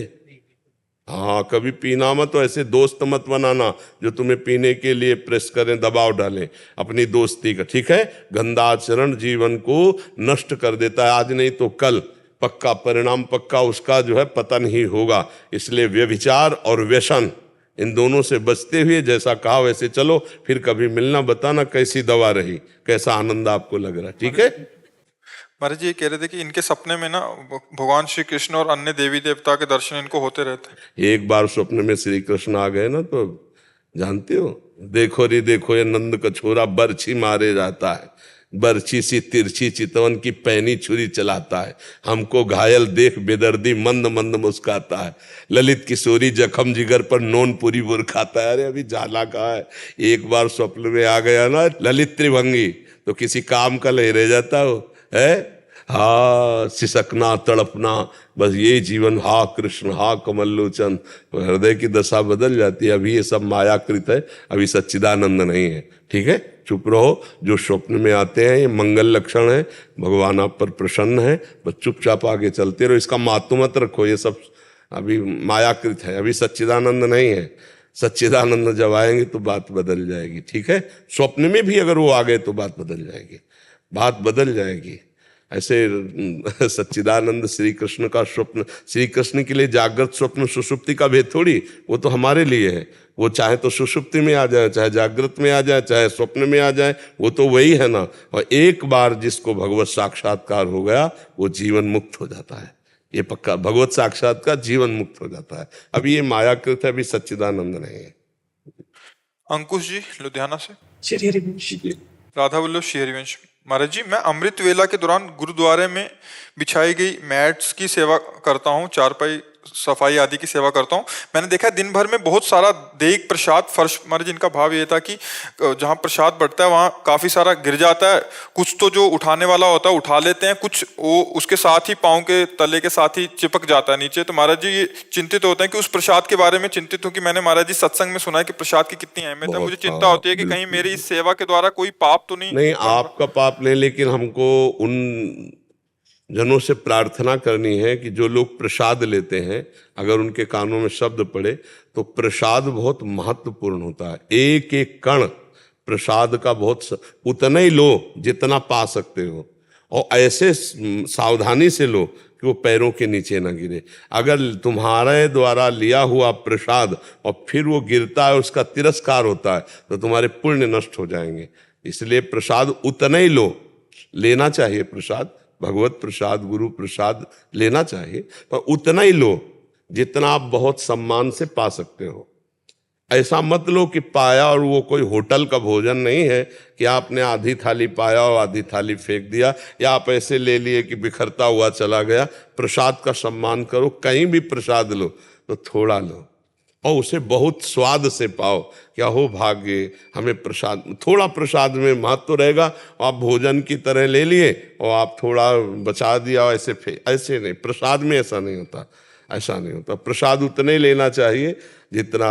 हाँ, कभी पीना मत। तो ऐसे दोस्त मत बनाना जो तुम्हें पीने के लिए प्रेस करें, दबाव डालें अपनी दोस्ती का, ठीक है? गंदा आचरण जीवन को नष्ट कर देता है, आज नहीं तो कल पक्का परिणाम, पक्का उसका जो है पतन ही होगा। इसलिए व्यभिचार और व्यसन इन दोनों से बचते हुए जैसा कहा वैसे चलो। फिर कभी मिलना, बताना कैसी दवा रही, कैसा आनंद आपको लग रहा, ठीक है? महाराज जी ये कह रहे थे कि इनके सपने में ना भगवान श्री कृष्ण और अन्य देवी देवता के दर्शन इनको होते रहते हैं। एक बार स्वप्न में श्री कृष्ण आ गए ना तो जानते हो, देखो रे देखो ये नंद का छोरा बरछी मारे जाता है, बरछी सी तिरछी चितवन की पैनी छुरी चलाता है, हमको घायल देख बेदर्दी मंद मंद मुस्काता है, ललित किशोरी जखम जिगर पर नोन पूरी बुरखाता है। अरे अभी जाला कहा है, एक बार स्वप्न में आ गया ना ललित त्रिभंगी तो किसी काम का नहीं रह जाता हो, है? हाँ, सिसकना तड़पना, बस ये जीवन। हा कृष्ण, हा कमल लोचन, हृदय की दशा बदल जाती है। अभी ये सब मायाकृत है, अभी सच्चिदानंद नहीं है, ठीक है? चुप रहो। जो स्वप्न में आते हैं ये मंगल लक्षण है, भगवान आप पर प्रसन्न है, बस चुपचाप आगे चलते रहो। इसका महत्व मत रखो, ये सब अभी मायाकृत है, अभी सच्चिदानंद नहीं है। सच्चिदानंद जब आएंगे तो बात बदल जाएगी, ठीक है? स्वप्न में भी अगर वो आ गए तो बात बदल जाएगी, बात बदल जाएगी। ऐसे सच्चिदानंद श्री कृष्ण का स्वप्न, श्री कृष्ण के लिए जागृत स्वप्न सुषुप्ति का भेद थोड़ी, वो तो हमारे लिए है। वो चाहे तो सुषुप्ति में आ जाए, चाहे जागृत में आ जाए, चाहे स्वप्न में आ जाए, वो तो वही है ना। और एक बार जिसको भगवत साक्षात्कार हो गया वो जीवन मुक्त हो जाता है, ये पक्का। भगवत साक्षात्कार जीवन मुक्त हो जाता है। अभी ये मायाकृत है, अभी सच्चिदानंद नहीं है। अंकुश जी लुधियाना से। श्री हरिवंश। राधा वल्लभ श्री हरिवंश। महाराज जी मैं अमृत वेला के दौरान गुरुद्वारे में बिछाई गई मैट्स की सेवा करता हूँ, चारपाई सफाई आदि की सेवा करता हूँ। मैंने देखा है दिन भर में बहुत सारा देग प्रसाद फर्श, महाराज इनका भाव ये था कि जहाँ प्रसाद बढ़ता है वहाँ काफी सारा गिर जाता है। कुछ तो जो उठाने वाला होता है उठा लेते हैं, कुछ वो उसके साथ ही पाँव के तले के साथ ही चिपक जाता है नीचे। तो महाराज जी ये चिंतित होते हैं कि उस प्रसाद के बारे में चिंतित हूँ कि मैंने महाराज जी सत्संग में सुना है कि प्रसाद की कितनी अहमियत है। मुझे चिंता होती है कि कहीं मेरी इस सेवा के द्वारा कोई पाप तो नहीं आपका पाप नहीं, लेकिन हमको उन जनों से प्रार्थना करनी है कि जो लोग प्रसाद लेते हैं अगर उनके कानों में शब्द पड़े तो प्रसाद बहुत महत्वपूर्ण होता है। एक एक कण प्रसाद का बहुत उतना ही लो जितना पा सकते हो, और ऐसे सावधानी से लो कि वो पैरों के नीचे ना गिरे। अगर तुम्हारे द्वारा लिया हुआ प्रसाद और फिर वो गिरता है, उसका तिरस्कार होता है, तो तुम्हारे पुण्य नष्ट हो जाएंगे। इसलिए प्रसाद उतना ही लो, लेना चाहिए प्रसाद, भगवत प्रसाद गुरु प्रसाद लेना चाहिए, पर उतना ही लो जितना आप बहुत सम्मान से पा सकते हो। ऐसा मत लो कि पाया और वो कोई होटल का भोजन नहीं है कि आपने आधी थाली पाया और आधी थाली फेंक दिया, या आप ऐसे ले लिए कि बिखरता हुआ चला गया। प्रसाद का सम्मान करो, कहीं भी प्रसाद लो तो थोड़ा लो और उसे बहुत स्वाद से पाओ। क्या हो भाग्य, हमें प्रसाद, थोड़ा प्रसाद में महत्व रहेगा। आप भोजन की तरह ले लिए और आप थोड़ा बचा दिया, ऐसे नहीं, प्रसाद में ऐसा नहीं होता। ऐसा नहीं होता। प्रसाद उतने ही लेना चाहिए जितना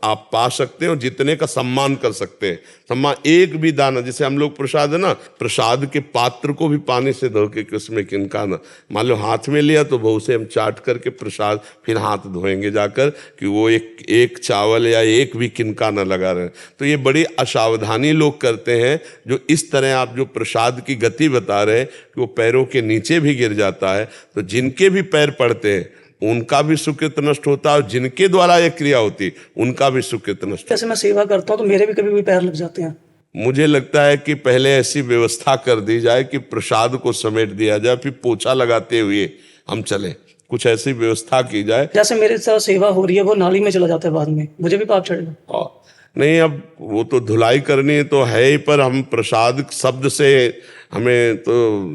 आप पा सकते हो, जितने का सम्मान कर सकते हैं। सम्मान एक भी दाना, जैसे हम लोग प्रसाद है ना, प्रसाद के पात्र को भी पानी से धो के उसमें किनका ना, मान लो हाथ में लिया तो बहु से हम चाट करके प्रसाद फिर हाथ धोएंगे जाकर कि वो एक चावल या एक भी किनका ना लगा रहे। तो ये बड़ी असावधानी लोग करते हैं। जो इस तरह आप जो प्रसाद की गति बता रहे हैं कि वो पैरों के नीचे भी गिर जाता है, तो जिनके भी पैर पड़ते हैं उनका भी सुकृत नष्ट होता है, और जिनके द्वारा ये क्रिया होती उनका भी सुकृत नष्ट। जैसे मैं सेवा करता हूँ तो मेरे भी कभी कभी पैर लग जाते हैं। मुझे लगता है कि पहले ऐसी व्यवस्था कर दी जाए कि प्रसाद को समेट दिया जाए, फिर पोछा लगाते हुए हम चलें, कुछ ऐसी व्यवस्था की जाए। जैसे मेरे साथ सेवा हो रही है, वो नाली में चला जाता है, बाद में मुझे भी पाप चढ़ेगा। नहीं, अब वो तो धुलाई करनी तो है ही, पर हम प्रसाद शब्द से हमें तो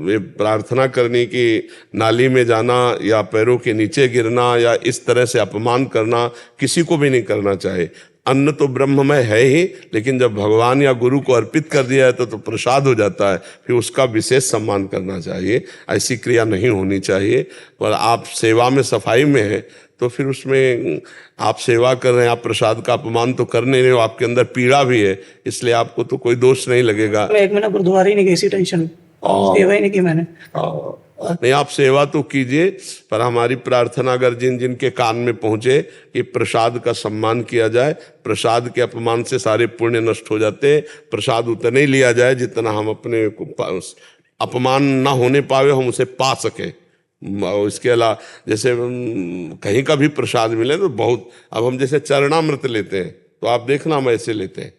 ये प्रार्थना करनी कि नाली में जाना या पैरों के नीचे गिरना या इस तरह से अपमान करना किसी को भी नहीं करना चाहिए। अन्न तो ब्रह्ममय है ही, लेकिन जब भगवान या गुरु को अर्पित कर दिया है तो प्रसाद हो जाता है, फिर उसका विशेष सम्मान करना चाहिए। ऐसी क्रिया नहीं होनी चाहिए। पर आप सेवा में सफाई में है तो फिर उसमें आप सेवा कर रहे हैं, आप प्रसाद का अपमान तो कर नहीं रहे हो, आपके अंदर पीड़ा भी है, इसलिए आपको तो कोई दोष नहीं लगेगा। मैं 1 महीना गुरुद्वारा ही नहीं गई, इसी टेंशन, सेवा ही नहीं की मैंने। नहीं, आप सेवा तो कीजिए, पर हमारी प्रार्थना अगर जिन जिनके कान में पहुंचे कि प्रसाद का सम्मान किया जाए। प्रसाद के अपमान से सारे पुण्य नष्ट हो जाते हैं। प्रसाद उतना ही लिया जाए जितना हम अपने अपमान ना होने पावे हम उसे पा सके। इसके अलावा जैसे कहीं का भी प्रसाद मिले तो बहुत, अब हम जैसे चरणामृत लेते हैं तो आप देखना हम ऐसे लेते हैं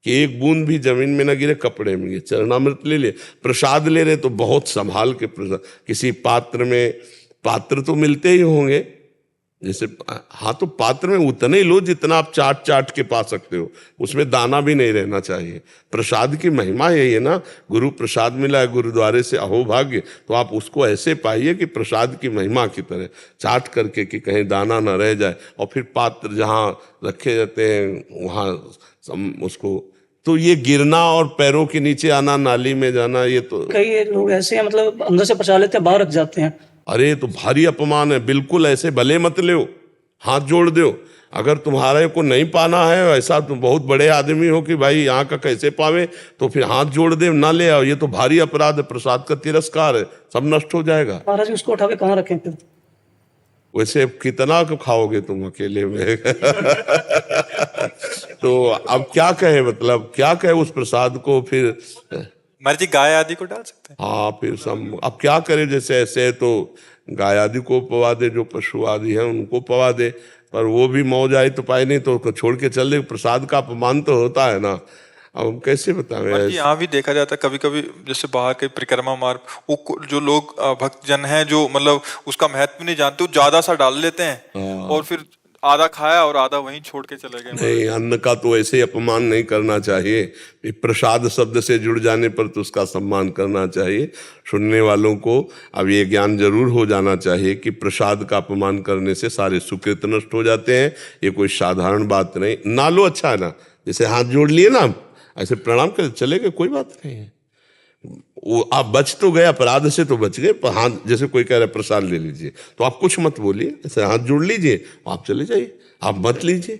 कि एक बूंद भी जमीन में ना गिरे, कपड़े में गिरे। चरणामृत ले लिए, प्रसाद ले रहे तो बहुत संभाल के प्रसाद, किसी पात्र में, पात्र तो मिलते ही होंगे जैसे, हाँ, तो पात्र में उतने ही लो जितना आप चाट चाट के पा सकते हो, उसमें दाना भी नहीं रहना चाहिए। प्रसाद की महिमा यही है ना, गुरु प्रसाद मिला है गुरुद्वारे से, अहो भाग्य, तो आप उसको ऐसे पाइए कि प्रसाद की महिमा की तरह चाट करके कि कहीं दाना ना रह जाए। और फिर पात्र जहाँ रखे जाते हैं वहाँ उसको, तो ये गिरना और पैरों के नीचे आना, नाली में जाना, ये तो कई लोग ऐसे हैं, मतलब अंदर से प्रसाद लेते हैं, बाहर रख जाते हैं। अरे तो भारी अपमान है। बिल्कुल ऐसे भले मत ले, हाथ जोड़ दो। अगर तुम्हारे को नहीं पाना है, ऐसा तुम बहुत बड़े आदमी हो कि भाई यहाँ का कैसे पावे, तो फिर हाथ जोड़ दे, ना ले आओ। ये तो भारी अपराध है, प्रसाद का तिरस्कार है, सब नष्ट हो जाएगा। महाराज उसको उठा के कहाँ रखें फिर? वैसे कितना खाओगे तुम अकेले में? तो अब क्या कहे, मतलब क्या कहे उस प्रसाद को फिर? महाराज जी गाय आदि को डाल सकते हैं? हाँ, फिर सब अब क्या करे, जैसे ऐसे तो गाय आदि को पवा दे, जो पशु आदि हैं उनको पवा दे, पर वो भी मौज आई तो पाए नहीं तो छोड़ के चल दे। प्रसाद का अपमान तो होता है ना, अब हम कैसे बताएं। यहाँ भी देखा जाता है कभी कभी, जैसे बाहर के परिक्रमा मार्ग, वो जो लोग भक्तजन हैं जो मतलब उसका महत्व नहीं जानते, वो ज्यादा सा डाल लेते हैं और फिर आधा खाया और आधा वहीं छोड़ के चले गए। नहीं, अन्न का तो ऐसे अपमान नहीं करना चाहिए। प्रसाद शब्द से जुड़ जाने पर तो उसका सम्मान करना चाहिए। सुनने वालों को अब ये ज्ञान जरूर हो जाना चाहिए कि प्रसाद का अपमान करने से सारे सुकृत नष्ट हो जाते हैं। ये कोई साधारण बात नहीं। ना लो, अच्छा है ना, जैसे हाथ जोड़ लिए ना, ऐसे प्रणाम कर चले गए, कोई बात नहीं है। वो आप बच तो गए, अपराध से तो बच गए, पर हाथ, जैसे कोई कह रहा है प्रसाद ले लीजिए तो आप कुछ मत बोलिए, ऐसे हाथ जोड़ लीजिए, आप चले जाइए, आप मत लीजिए,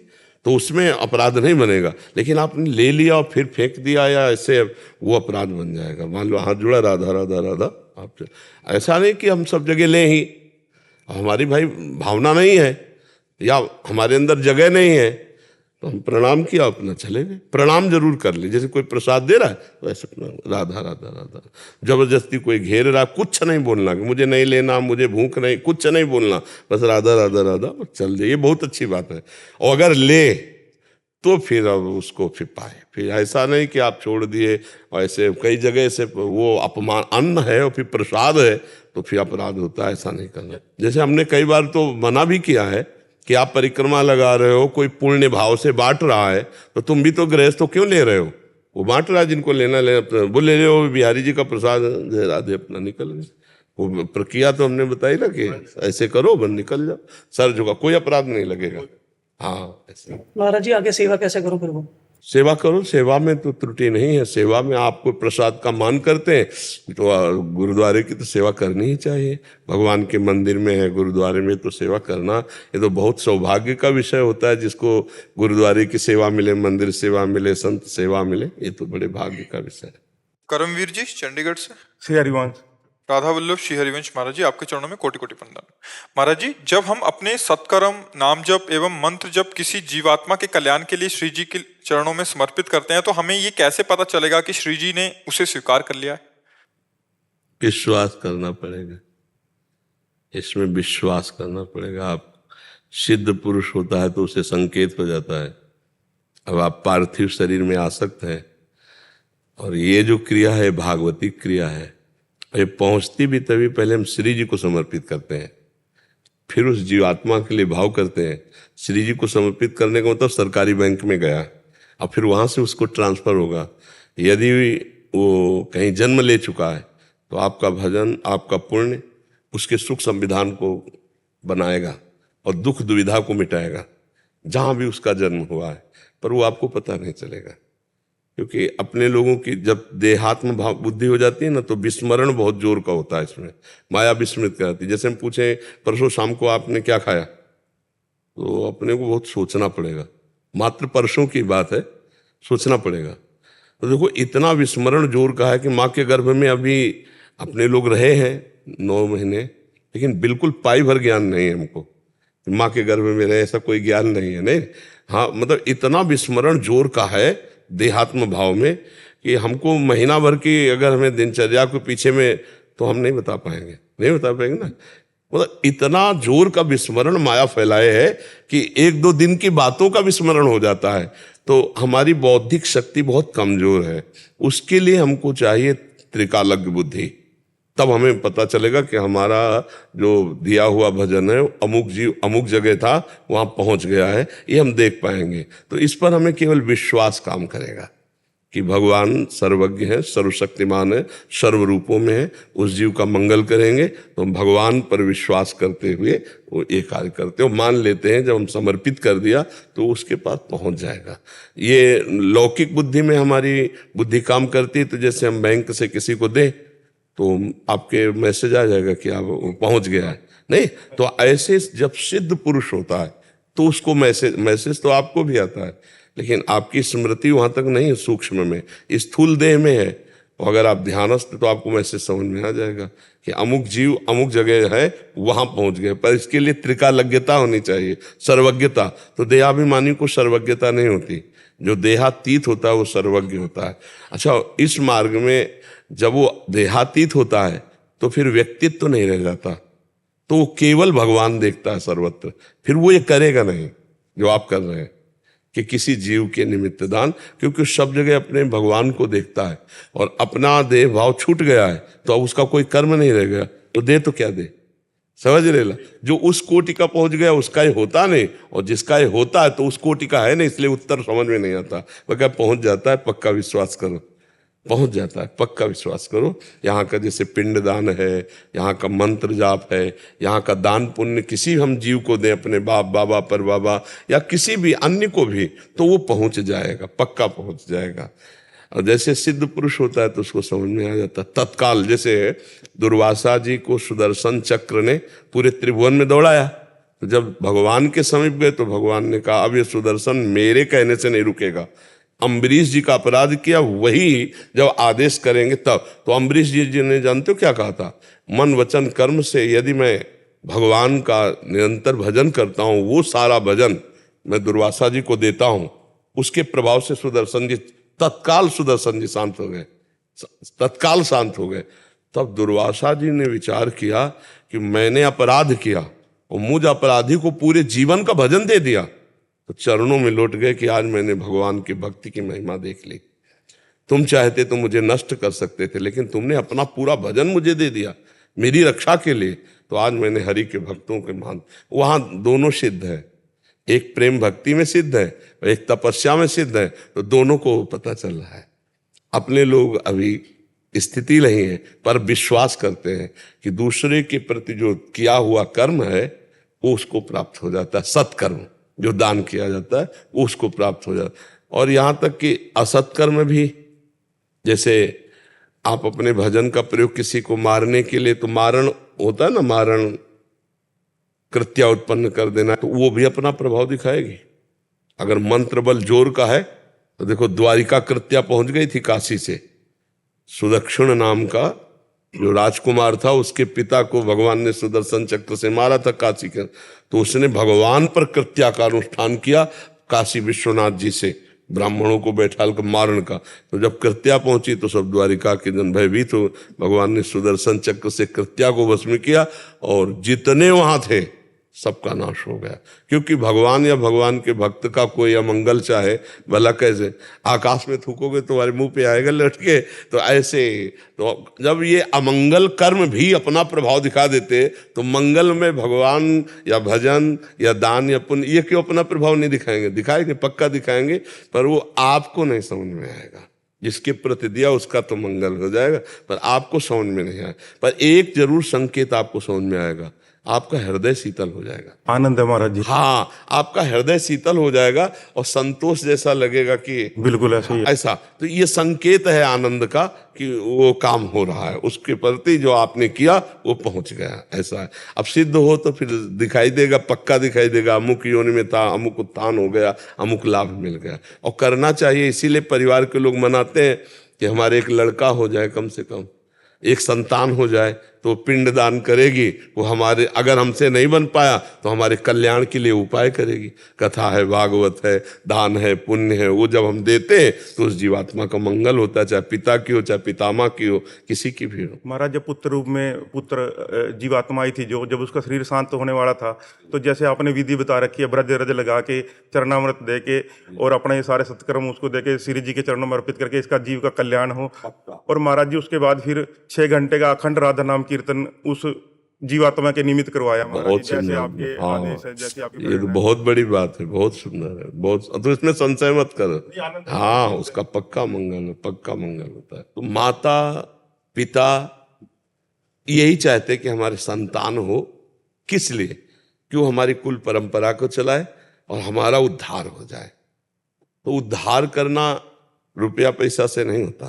तो उसमें अपराध नहीं बनेगा। लेकिन आपने ले लिया और फिर फेंक दिया या ऐसे, वो अपराध बन जाएगा। मान लो हाथ जुड़ा, राधा राधा राधा, आप ऐसा नहीं कि हम सब जगह लें ही, हमारी भाई भावना नहीं है या हमारे अंदर जगह नहीं है, तो हम प्रणाम किया, अपना चले गए। प्रणाम जरूर कर ले, जैसे कोई प्रसाद दे रहा है तो ऐसे राधा राधा राधा। जबरदस्ती कोई घेर रहा, कुछ नहीं बोलना कि मुझे नहीं लेना, मुझे भूख नहीं, कुछ नहीं बोलना, बस राधा राधा राधा, बस चल जाइए, बहुत अच्छी बात है। और अगर ले तो फिर अब उसको फिर पाए, फिर ऐसा नहीं कि आप छोड़ दिए। और ऐसे कई जगह से वो अपमान, अन्न है और फिर प्रसाद है तो फिर अपराध होता है, ऐसा नहीं करना। जैसे हमने कई बार तो मना भी किया है कि आप परिक्रमा लगा रहे हो, कोई पुण्य भाव से बांट रहा है, तो तुम भी तो गृहस्थ हो, क्यों ले रहे हो? वो बांट रहा है, जिनको लेना ले, वो ले रहे हो, बिहारी जी का प्रसाद, जय राधे, अपना निकल गए। वो प्रक्रिया तो हमने बताई ना कि ऐसे करो, बन निकल जाओ, सर झुका, कोई अपराध नहीं लगेगा। हाँ, ऐसे। महाराज जी आगे सेवा कैसे करूं फिर? वो सेवा करो, सेवा में तो त्रुटि नहीं है। सेवा में आपको प्रसाद का मान करते हैं तो गुरुद्वारे की तो सेवा करनी ही चाहिए। भगवान के मंदिर में है, गुरुद्वारे में तो सेवा करना ये तो बहुत सौभाग्य का विषय होता है। जिसको गुरुद्वारे की सेवा मिले, मंदिर सेवा मिले, संत सेवा मिले, ये तो बड़े भाग्य का विषय है। करमवीर जी चंडीगढ़ से। श्री हरिवंश। राधा वल्लभ श्री हरिवंश महाराज जी, आपके चरणों में कोटि कोटि प्रणाम। महाराज जी, जब हम अपने सत्कर्म, नाम जप एवं मंत्र जप किसी जीवात्मा के कल्याण के लिए श्री जी के चरणों में समर्पित करते हैं तो हमें ये कैसे पता चलेगा कि श्री जी ने उसे स्वीकार कर लिया है? विश्वास करना पड़ेगा, इसमें विश्वास करना पड़ेगा। आप सिद्ध पुरुष होता है तो उसे संकेत हो जाता है। अब आप पार्थिव शरीर में आसक्त हैं और ये जो क्रिया है भागवती क्रिया है। ये पहुंचती भी तभी पहले हम श्री जी को समर्पित करते हैं, फिर उस जीवात्मा के लिए भाव करते हैं। श्री जी को समर्पित करने का मतलब सरकारी बैंक में गया और फिर वहां से उसको ट्रांसफर होगा। यदि वो कहीं जन्म ले चुका है तो आपका भजन, आपका पुण्य उसके सुख संविधान को बनाएगा और दुख दुविधा को मिटाएगा जहां भी उसका जन्म हुआ है। पर वो आपको पता नहीं चलेगा, क्योंकि अपने लोगों की जब देहात्म भाव बुद्धि हो जाती है ना तो विस्मरण बहुत जोर का होता है। इसमें माया विस्मृत कराती है। जैसे हम पूछे परसों शाम को आपने क्या खाया, तो अपने को बहुत सोचना पड़ेगा। मात्र परसों की बात है, सोचना पड़ेगा। तो देखो इतना विस्मरण जोर का है कि माँ के गर्भ में अभी अपने लोग रहे हैं 9 महीने, लेकिन बिल्कुल पाई भर ज्ञान नहीं है हमको। माँ के गर्भ में रहे ऐसा कोई ज्ञान नहीं है। नहीं, हाँ, मतलब इतना विस्मरण जोर का है देहात्म भाव में कि हमको महीना भर की अगर हमें दिनचर्या को पीछे में तो हम नहीं बता पाएंगे, नहीं बता पाएंगे ना। मतलब इतना जोर का विस्मरण माया फैलाए है कि 1-2 दिन की बातों का विस्मरण हो जाता है। तो हमारी बौद्धिक शक्ति बहुत कमजोर है। उसके लिए हमको चाहिए त्रिकालज्ञ बुद्धि। तब हमें पता चलेगा कि हमारा जो दिया हुआ भजन है अमुक जीव अमुक जगह था वहां पहुंच गया है, ये हम देख पाएंगे। तो इस पर हमें केवल विश्वास काम करेगा कि भगवान सर्वज्ञ है, सर्वशक्तिमान है, सर्व रूपों में है। उस जीव का मंगल करेंगे तो भगवान पर विश्वास करते हुए वो ये कार्य करते हो मान लेते हैं। जब हम समर्पित कर दिया तो उसके पास पहुंच जाएगा। ये लौकिक बुद्धि में हमारी बुद्धि काम करती है। तो जैसे हम बैंक से किसी को दें तो आपके मैसेज आ जाएगा कि आप पहुंच गया है, नहीं तो ऐसे जब सिद्ध पुरुष होता है तो उसको मैसेज तो आपको भी आता है, लेकिन आपकी स्मृति वहां तक नहीं है, सूक्ष्म में, स्थूल देह में है। और अगर आप ध्यानस्थ तो आपको मैसेज समझ में आ जाएगा कि अमुक जीव अमुक जगह है, वहां पहुंच गए। पर इसके लिए त्रिकालज्ञता होनी चाहिए, सर्वज्ञता। तो देहाभिमानी को सर्वज्ञता नहीं होती, जो देहातीत होता है वो सर्वज्ञ होता है। अच्छा, इस मार्ग में जब वो देहातीत होता है तो फिर व्यक्तित्व तो नहीं रह जाता, तो वो केवल भगवान देखता है सर्वत्र। फिर वो ये करेगा नहीं जो आप कर रहे हैं कि किसी जीव के निमित्त दान, क्योंकि सब जगह अपने भगवान को देखता है और अपना देह भाव छूट गया है तो अब उसका कोई कर्म नहीं रह गया, तो दे तो क्या दे, समझ लेला। जो उस कोटि का पहुंच गया उसका ये होता नहीं, और जिसका ये होता है तो उस कोटि का है नहीं, इसलिए उत्तर समझ में नहीं आता। वह क्या पहुंच जाता है, पक्का विश्वास करो, पहुंच जाता है, पक्का विश्वास करो। यहाँ का जैसे पिंडदान है, यहाँ का मंत्र जाप है, यहाँ का दान पुण्य किसी हम जीव को दें, अपने बाप बाबा पर बाबा या किसी भी अन्य को भी, तो वो पहुंच जाएगा, पक्का पहुंच जाएगा। और जैसे सिद्ध पुरुष होता है तो उसको समझ में आ जाता है तत्काल। जैसे दुर्वासा जी को सुदर्शन चक्र ने पूरे त्रिभुवन में दौड़ाया, तो जब भगवान के समीप गए तो भगवान ने कहा अब ये सुदर्शन मेरे कहने से नहीं रुकेगा। अम्बरीश जी का अपराध किया, वही जब आदेश करेंगे तब। तो अम्बरीश जी ने जानते हो क्या कहा था, मन वचन कर्म से यदि मैं भगवान का निरंतर भजन करता हूँ, वो सारा भजन मैं दुर्वासा जी को देता हूँ, उसके प्रभाव से सुदर्शन जी तत्काल शांत हो गए, तत्काल शांत हो गए। तब दुर्वासा जी ने विचार किया कि मैंने अपराध किया और मुझ अपराधी को पूरे जीवन का भजन दे दिया, तो चरणों में लौट गए कि आज मैंने भगवान की भक्ति की महिमा देख ली। तुम चाहते तो मुझे नष्ट कर सकते थे, लेकिन तुमने अपना पूरा भजन मुझे दे दिया मेरी रक्षा के लिए, तो आज मैंने हरि के भक्तों के मान। वहां दोनों सिद्ध है, एक प्रेम भक्ति में सिद्ध है और एक तपस्या में सिद्ध है, तो दोनों को पता चल रहा है। अपने लोग अभी स्थिति नहीं है, पर विश्वास करते हैं कि दूसरे के प्रति जो किया हुआ कर्म है वो उसको प्राप्त हो जाता है। सत्कर्म जो दान किया जाता है वो उसको प्राप्त हो जाता है। और यहाँ तक कि असत्कर्म भी, जैसे आप अपने भजन का प्रयोग किसी को मारने के लिए, तो मारण होता है ना, मारण कृत्या उत्पन्न कर देना, तो वो भी अपना प्रभाव दिखाएगी। अगर मंत्र बल जोर का है तो देखो द्वारिका कृत्या पहुंच गई थी काशी से, सुदक्षिण नाम का जो राजकुमार था, उसके पिता को भगवान ने सुदर्शन चक्र से मारा था काशी के, तो उसने भगवान पर कृत्या का अनुष्ठान किया काशी विश्वनाथ जी से, ब्राह्मणों को बैठाल कर मारण का। तो जब कृत्या पहुंची तो सब द्वारिका के जन भयभीत हो, भगवान ने सुदर्शन चक्र से कृत्या को भस्म किया और जितने वहां थे सबका नाश हो गया। क्योंकि भगवान या भगवान के भक्त का कोई अमंगल चाहे, भला कैसे आकाश में थूकोगे तुम्हारे मुंह पे आएगा लौट के, तो ऐसे तो जब ये अमंगल कर्म भी अपना प्रभाव दिखा देते, तो मंगल में भगवान या भजन या दान या पुण्य ये क्यों अपना प्रभाव नहीं दिखाएंगे? दिखाएंगे, पक्का दिखाएंगे, पर वो आपको नहीं समझ में आएगा। जिसके प्रति दिया उसका तो मंगल हो जाएगा, पर आपको समझ में नहीं आएगा। पर एक जरूर संकेत आपको समझ में आएगा, आपका हृदय शीतल हो जाएगा। आनंद है महाराज जी। हाँ, आपका हृदय शीतल हो जाएगा और संतोष जैसा लगेगा कि बिल्कुल ऐसा ही है। ऐसा। तो ये संकेत है आनंद का कि वो काम हो रहा है, उसके प्रति जो आपने किया वो पहुंच गया, ऐसा है। अब सिद्ध हो तो फिर दिखाई देगा, पक्का दिखाई देगा, अमुक योनि में था, अमुक उत्थान हो गया, अमुक लाभ मिल गया। और करना चाहिए, इसीलिए परिवार के लोग मनाते हैं कि हमारे एक लड़का हो जाए, कम से कम एक संतान हो जाए, तो पिंड दान करेगी वो हमारे, अगर हमसे नहीं बन पाया तो हमारे कल्याण के लिए उपाय करेगी। कथा है, भागवत है, दान है, पुण्य है, वो जब हम देते हैं तो उस जीवात्मा का मंगल होता है, चाहे पिता की हो, चाहे पितामह की हो, किसी की भी हो। महाराज जब पुत्र रूप में पुत्र जीवात्मा आई थी, जो जब उसका शरीर शांत होने वाला था, तो जैसे आपने विधि बता रखी है, ब्रज रज लगा के, चरणामृत दे के और अपने सारे सत्कर्म उसको दे के श्री जी के चरणों में अर्पित करके इसका जीव का कल्याण हो। और महाराज जी उसके बाद फिर 6 घंटे का अखंड राधा नाम कीर्तन उस जीवात्मा के निमित्त करवाया। बहुत जैसे सुंदर। आपके हाँ, आदेश है, जैसे आपकी ये तो बहुत बड़ी बात है, बहुत सुंदर है, बहुत। तो इसमें संशय मत करो। हाँ, उसका पक्का मंगल है, पक्का मंगल होता है। तो माता पिता यही चाहते कि हमारे संतान हो, किस लिए? क्यों? हमारी कुल परंपरा को चलाए और हमारा उद्धार हो जाए। तो उद्धार करना रुपया पैसा से नहीं होता,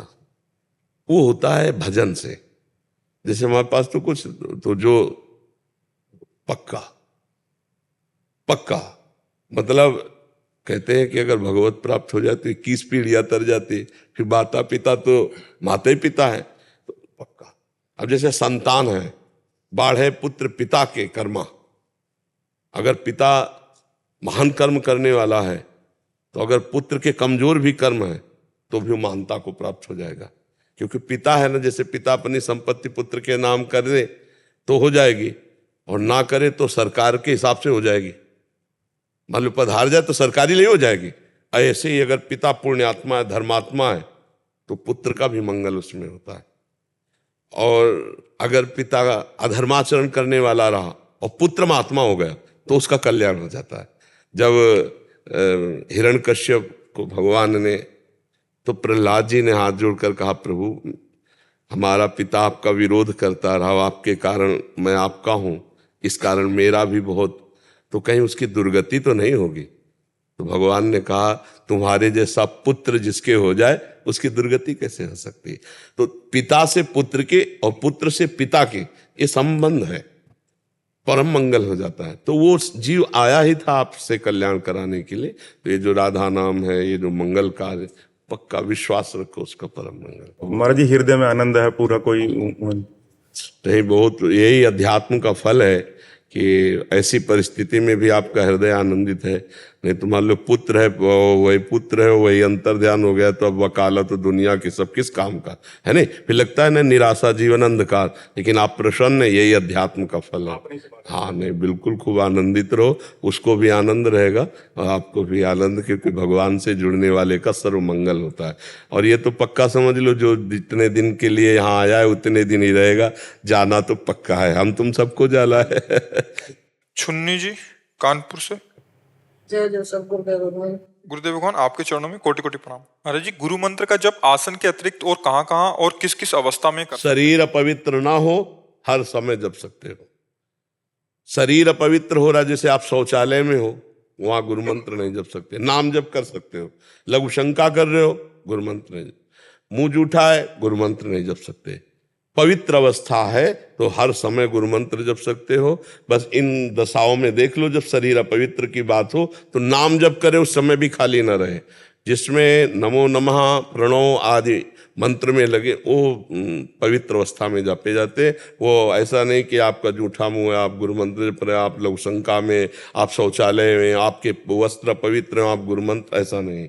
वो होता है भजन से। जैसे हमारे पास तो कुछ, तो जो पक्का मतलब कहते हैं कि अगर भगवत प्राप्त हो जाती, 21 पीढ़ियां तर जाती, फिर माता पिता तो माता ही पिता है, तो पक्का। अब जैसे संतान है, बाढ़े पुत्र पिता के कर्मा, अगर पिता महान कर्म करने वाला है तो अगर पुत्र के कमजोर भी कर्म है तो भी महानता को प्राप्त हो जाएगा। क्योंकि पिता है ना, जैसे पिता अपनी संपत्ति पुत्र के नाम कर दे तो हो जाएगी, और ना करे तो सरकार के हिसाब से हो जाएगी। मान लो पधार जाए तो सरकारी नहीं हो जाएगी। ऐसे ही अगर पिता पुण्यात्मा है, धर्मात्मा है, तो पुत्र का भी मंगल उसमें होता है। और अगर पिता अधर्माचरण करने वाला रहा और पुत्र महात्मा हो गया तो उसका कल्याण हो जाता है। जब हिरण्यकश्यप को भगवान ने, तो प्रहलाद जी ने हाथ जोड़कर कहा, प्रभु हमारा पिता आपका विरोध करता रहा, आपके कारण मैं आपका हूं, इस कारण मेरा भी बहुत, तो कहीं उसकी दुर्गति तो नहीं होगी? तो भगवान ने कहा, तुम्हारे जैसा पुत्र जिसके हो जाए उसकी दुर्गति कैसे हो सकती है? तो पिता से पुत्र के और पुत्र से पिता के ये संबंध है, परम मंगल हो जाता है। तो वो जीव आया ही था आपसे कल्याण कराने के लिए। तो ये जो राधा नाम है, ये जो मंगल कार्य, पक्का विश्वास रखो, उसका परम मंगल। महाराज जी हृदय में आनंद है पूरा, कोई नहीं, बहुत यही अध्यात्म का फल है कि ऐसी परिस्थिति में भी आपका हृदय आनंदित है। नहीं तो मान लो पुत्र है, वही पुत्र है, वही अंतर ध्यान हो गया, तो अब वकालत तो दुनिया की सब किस काम का है? नहीं, फिर लगता है ना निराशा, जीवन अंधकार। लेकिन आप प्रसन्न है, यही अध्यात्म का फल है। हाँ, नहीं, बिल्कुल खूब आनंदित रहो, उसको भी आनंद रहेगा और आपको भी आनंद, क्योंकि भगवान से जुड़ने वाले का सर्व मंगल होता है। और ये तो पक्का समझ लो, जो जितने दिन के लिए यहाँ आया है उतने दिन ही रहेगा, जाना तो पक्का है, हम तुम सबको जाना है। छुन्नी जी कानपुर से। जय जय सब गुरुदेव भगवान। गुरुदेव भगवान आपके चरणों में कोटि कोटि प्रणाम। महाराज जी, गुरु मंत्र का जब आसन के अतिरिक्त और कहाँ और किस किस अवस्था में कर? शरीर अपवित्र ना हो, हर समय जप सकते हो। शरीर अपवित्र हो रहा, जैसे आप शौचालय में हो वहां गुरु मंत्र नहीं जप सकते। नाम जप कर सकते हो, लघु शंका कर रहे हो, गुरु मंत्र नहीं, मुंह जूठा है, गुरु मंत्र नहीं जप सकते। पवित्र अवस्था है तो हर समय गुरु मंत्र जप सकते हो। बस इन दशाओं में देख लो, जब शरीर अपवित्र की बात हो तो नाम जप करे उस समय भी खाली न रहे। जिसमें नमो नमः प्रणव आदि मंत्र में लगे वो पवित्र अवस्था में जपे जाते। वो ऐसा नहीं कि आपका जूठा मुंह है, आप गुरु मंत्र जप रहे, आप लघु शंका में, आप शौचालय में, आपके वस्त्र पवित्र हैं, आप गुरु मंत्र, ऐसा नहीं।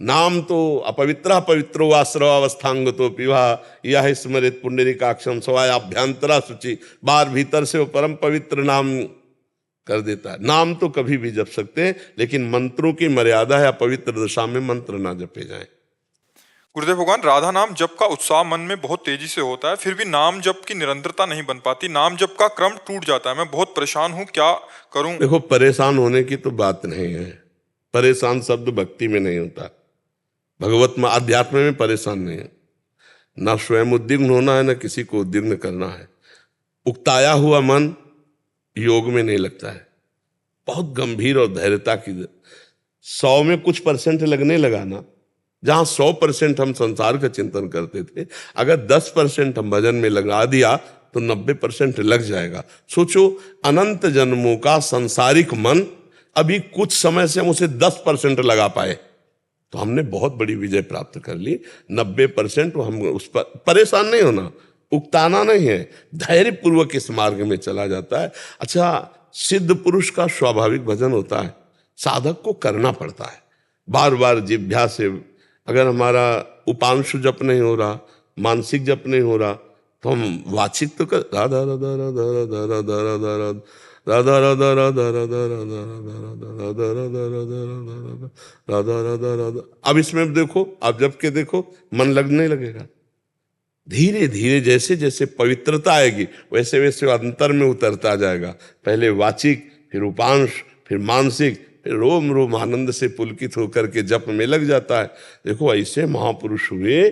नाम तो अपवित्र पवित्रो वा सर्वावस्थांग तो पिवा यह स्मृत पुंडरीकाक्षम सवायाभ्यंतरा शुचि, बाहर भीतर से वो परम पवित्र नाम कर देता है। नाम तो कभी भी जप सकते हैं, लेकिन मंत्रों की मर्यादा है, अपवित्र दशा में मंत्र ना जपे जाएं। गुरुदेव भगवान, राधा नाम जप का उत्साह मन में बहुत तेजी से होता है, फिर भी नाम जप की निरंतरता नहीं बन पाती, नाम जप का क्रम टूट जाता है। मैं बहुत परेशान हूँ, क्या करूं? देखो, परेशान होने की तो बात नहीं है। परेशान शब्द भक्ति में नहीं होता, भगवत में अध्यात्म में परेशान नहीं है। ना स्वयं उद्विग्न होना है, ना किसी को उद्विग्न करना है। उकताया हुआ मन योग में नहीं लगता है। बहुत गंभीर और धैर्यता की 100 में कुछ % लगने लगा ना, जहां 100% हम संसार का चिंतन करते थे, अगर 10% हम भजन में लगा दिया तो 90% लग जाएगा। सोचो, अनंत जन्मों का संसारिक मन, अभी कुछ समय से हम उसे 10% लगा पाए तो हमने बहुत बड़ी विजय प्राप्त कर ली। 90% हम उस पर परेशान नहीं होना, उकताना नहीं है, धैर्य पूर्वक इस मार्ग में चला जाता है। अच्छा, सिद्ध पुरुष का स्वाभाविक भजन होता है, साधक को करना पड़ता है बार बार जिह्वा से। अगर हमारा उपांशु जप नहीं हो रहा, मानसिक जप नहीं हो रहा, तो हम वाचिक तो कर राधा राधा राधा राधा राधा राधा राधा राधा राधा राधा राधा राधा राधा। अब इसमें देखो, आप जप के देखो, मन लगने लगेगा। धीरे धीरे जैसे जैसे पवित्रता आएगी वैसे वैसे अंतर में उतरता जाएगा। पहले वाचिक, फिर उपांश, फिर मानसिक, फिर रोम रोम आनंद से पुलकित होकर के जप में लग जाता है। देखो, ऐसे महापुरुष हुए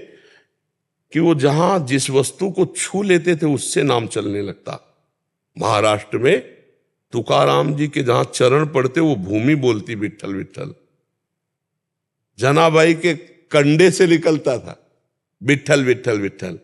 कि वो जहां जिस वस्तु को छू लेते थे उससे नाम चलने लगता। महाराष्ट्र में तुकाराम जी के जहां चरण पड़ते वो भूमि बोलती विठ्ठल विठ्ठल। जनाबाई के कंडे से निकलता था विठ्ठल विठ्ठल विठ्ठल।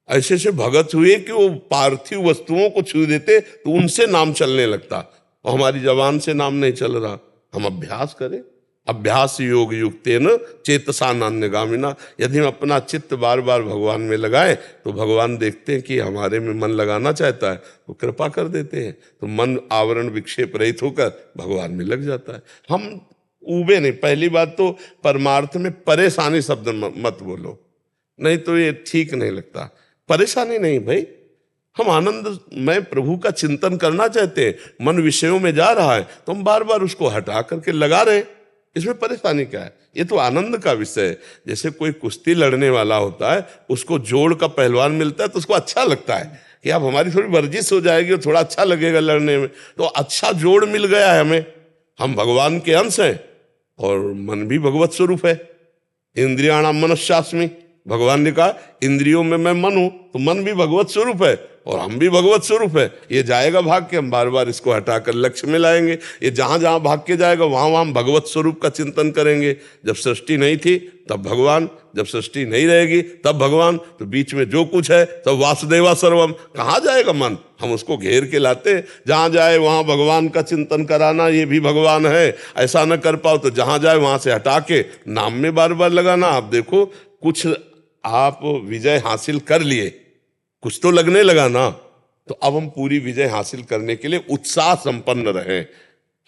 ऐसे से भगत हुए कि वो पार्थिव वस्तुओं को छू देते तो उनसे नाम चलने लगता। और हमारी जबान से नाम नहीं चल रहा, हम अभ्यास करें। अभ्यास योग युक्तेन चेतसा नान्यगामिना। यदि हम अपना चित्त बार बार भगवान में लगाएं तो भगवान देखते हैं कि हमारे में मन लगाना चाहता है, तो कृपा कर देते हैं। तो मन आवरण विक्षेप रहित होकर भगवान में लग जाता है। हम उबे नहीं। पहली बात तो परमार्थ में परेशानी शब्द मत बोलो, नहीं तो ये ठीक नहीं लगता। परेशानी नहीं भाई, हम आनंद में प्रभु का चिंतन करना चाहते हैं, मन विषयों में जा रहा है तो हम बार बार उसको हटा करके लगा रहे, इसमें परेशानी क्या है? ये तो आनंद का विषय है। जैसे कोई कुश्ती लड़ने वाला होता है, उसको जोड़ का पहलवान मिलता है तो उसको अच्छा लगता है कि अब हमारी थोड़ी वर्जिश हो जाएगी और थोड़ा अच्छा लगेगा लड़ने में। तो अच्छा जोड़ मिल गया है हमें, हम भगवान के अंश हैं और मन भी भगवत स्वरूप है। इंद्रियाणाम मनश्चास्मि, भगवान ने कहा इंद्रियों में मैं मन हूं, तो मन भी भगवत स्वरूप है और हम भी भगवत स्वरूप है। ये जाएगा भाग के, हम बार बार इसको हटाकर लक्ष्य में लाएंगे। ये जहां जहां भाग के जाएगा वहां वहां हम भगवत स्वरूप का चिंतन करेंगे। जब सृष्टि नहीं थी तब भगवान, जब सृष्टि नहीं रहेगी तब भगवान, तो बीच में जो कुछ है तब वासुदेवा सर्वम। कहाँ जाएगा मन? हम उसको घेर के लाते, जहां जाए वहां भगवान का चिंतन कराना, ये भी भगवान है। ऐसा न कर पाओ तो जहां जाए वहां से हटा के नाम में बार बार लगाना। आप देखो, कुछ आप विजय हासिल कर लिए, कुछ तो लगने लगा ना, तो अब हम पूरी विजय हासिल करने के लिए उत्साह संपन्न रहे।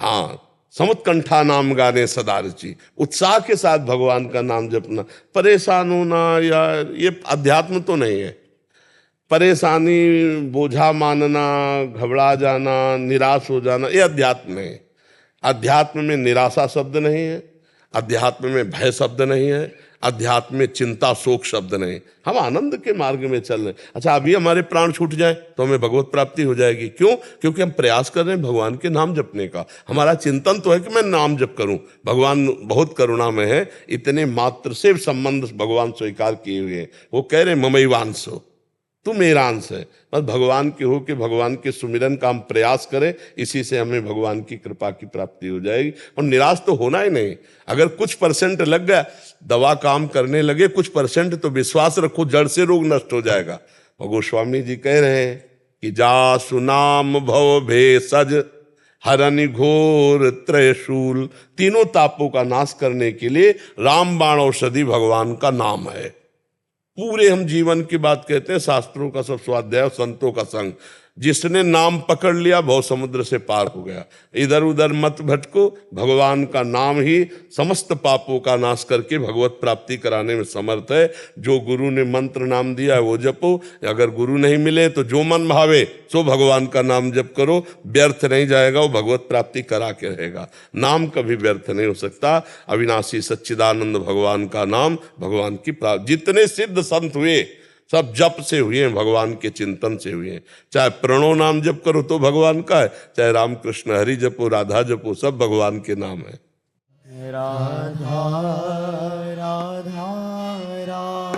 हाँ, समुत्कंठा नाम गाने सदा रुचि, उत्साह के साथ भगवान का नाम जपना। परेशान होना यार, ये अध्यात्म तो नहीं है। परेशानी, बोझा मानना, घबरा जाना, निराश हो जाना, ये अध्यात्म नहीं है। अध्यात्म में निराशा शब्द नहीं है, अध्यात्म में भय शब्द नहीं है, अध्यात्म में चिंता शोक शब्द नहीं। हम आनंद के मार्ग में चल रहे हैं। अच्छा, अभी हमारे प्राण छूट जाए तो हमें भगवत प्राप्ति हो जाएगी। क्यों? क्योंकि हम प्रयास कर रहे हैं भगवान के नाम जपने का। हमारा चिंतन तो है कि मैं नाम जप करूं। भगवान बहुत करुणा में है, इतने मात्र से संबंध भगवान स्वीकार किए हुए हैं। वो कह रहे ममैवांशो, तू मेरा अंश है। बस भगवान के हो के भगवान के सुमिरन का हम प्रयास करें, इसी से हमें भगवान की कृपा की प्राप्ति हो जाएगी। और निराश तो होना ही नहीं। अगर कुछ परसेंट लग गया, दवा काम करने लगे, कुछ परसेंट तो विश्वास रखो जड़ से रोग नष्ट हो जाएगा। और गोस्वामी जी कह रहे हैं कि जा सुनाम भव भेषज हरनि घोर त्रयशूल, तीनों तापों का नाश करने के लिए रामबाण औषधि भगवान का नाम है। पूरे हम जीवन की बात कहते हैं, शास्त्रों का सब स्वाध्याय, संतों का संग। जिसने नाम पकड़ लिया भव समुद्र से पार हो गया। इधर उधर मत भटको, भगवान का नाम ही समस्त पापों का नाश करके भगवत प्राप्ति कराने में समर्थ है। जो गुरु ने मंत्र नाम दिया है वो जपो, अगर गुरु नहीं मिले तो जो मन भावे सो भगवान का नाम जप करो, व्यर्थ नहीं जाएगा, वो भगवत प्राप्ति करा के रहेगा। नाम कभी व्यर्थ नहीं हो सकता। अविनाशी सच्चिदानंद भगवान का नाम भगवान की प्राप्ति। जितने सिद्ध संत हुए सब जप से हुए हैं, भगवान के चिंतन से हुए हैं। चाहे प्रणव नाम जप करो तो भगवान का है, चाहे रामकृष्ण हरि जपो, राधा जपो, सब भगवान के नाम है। राधा राधा राधा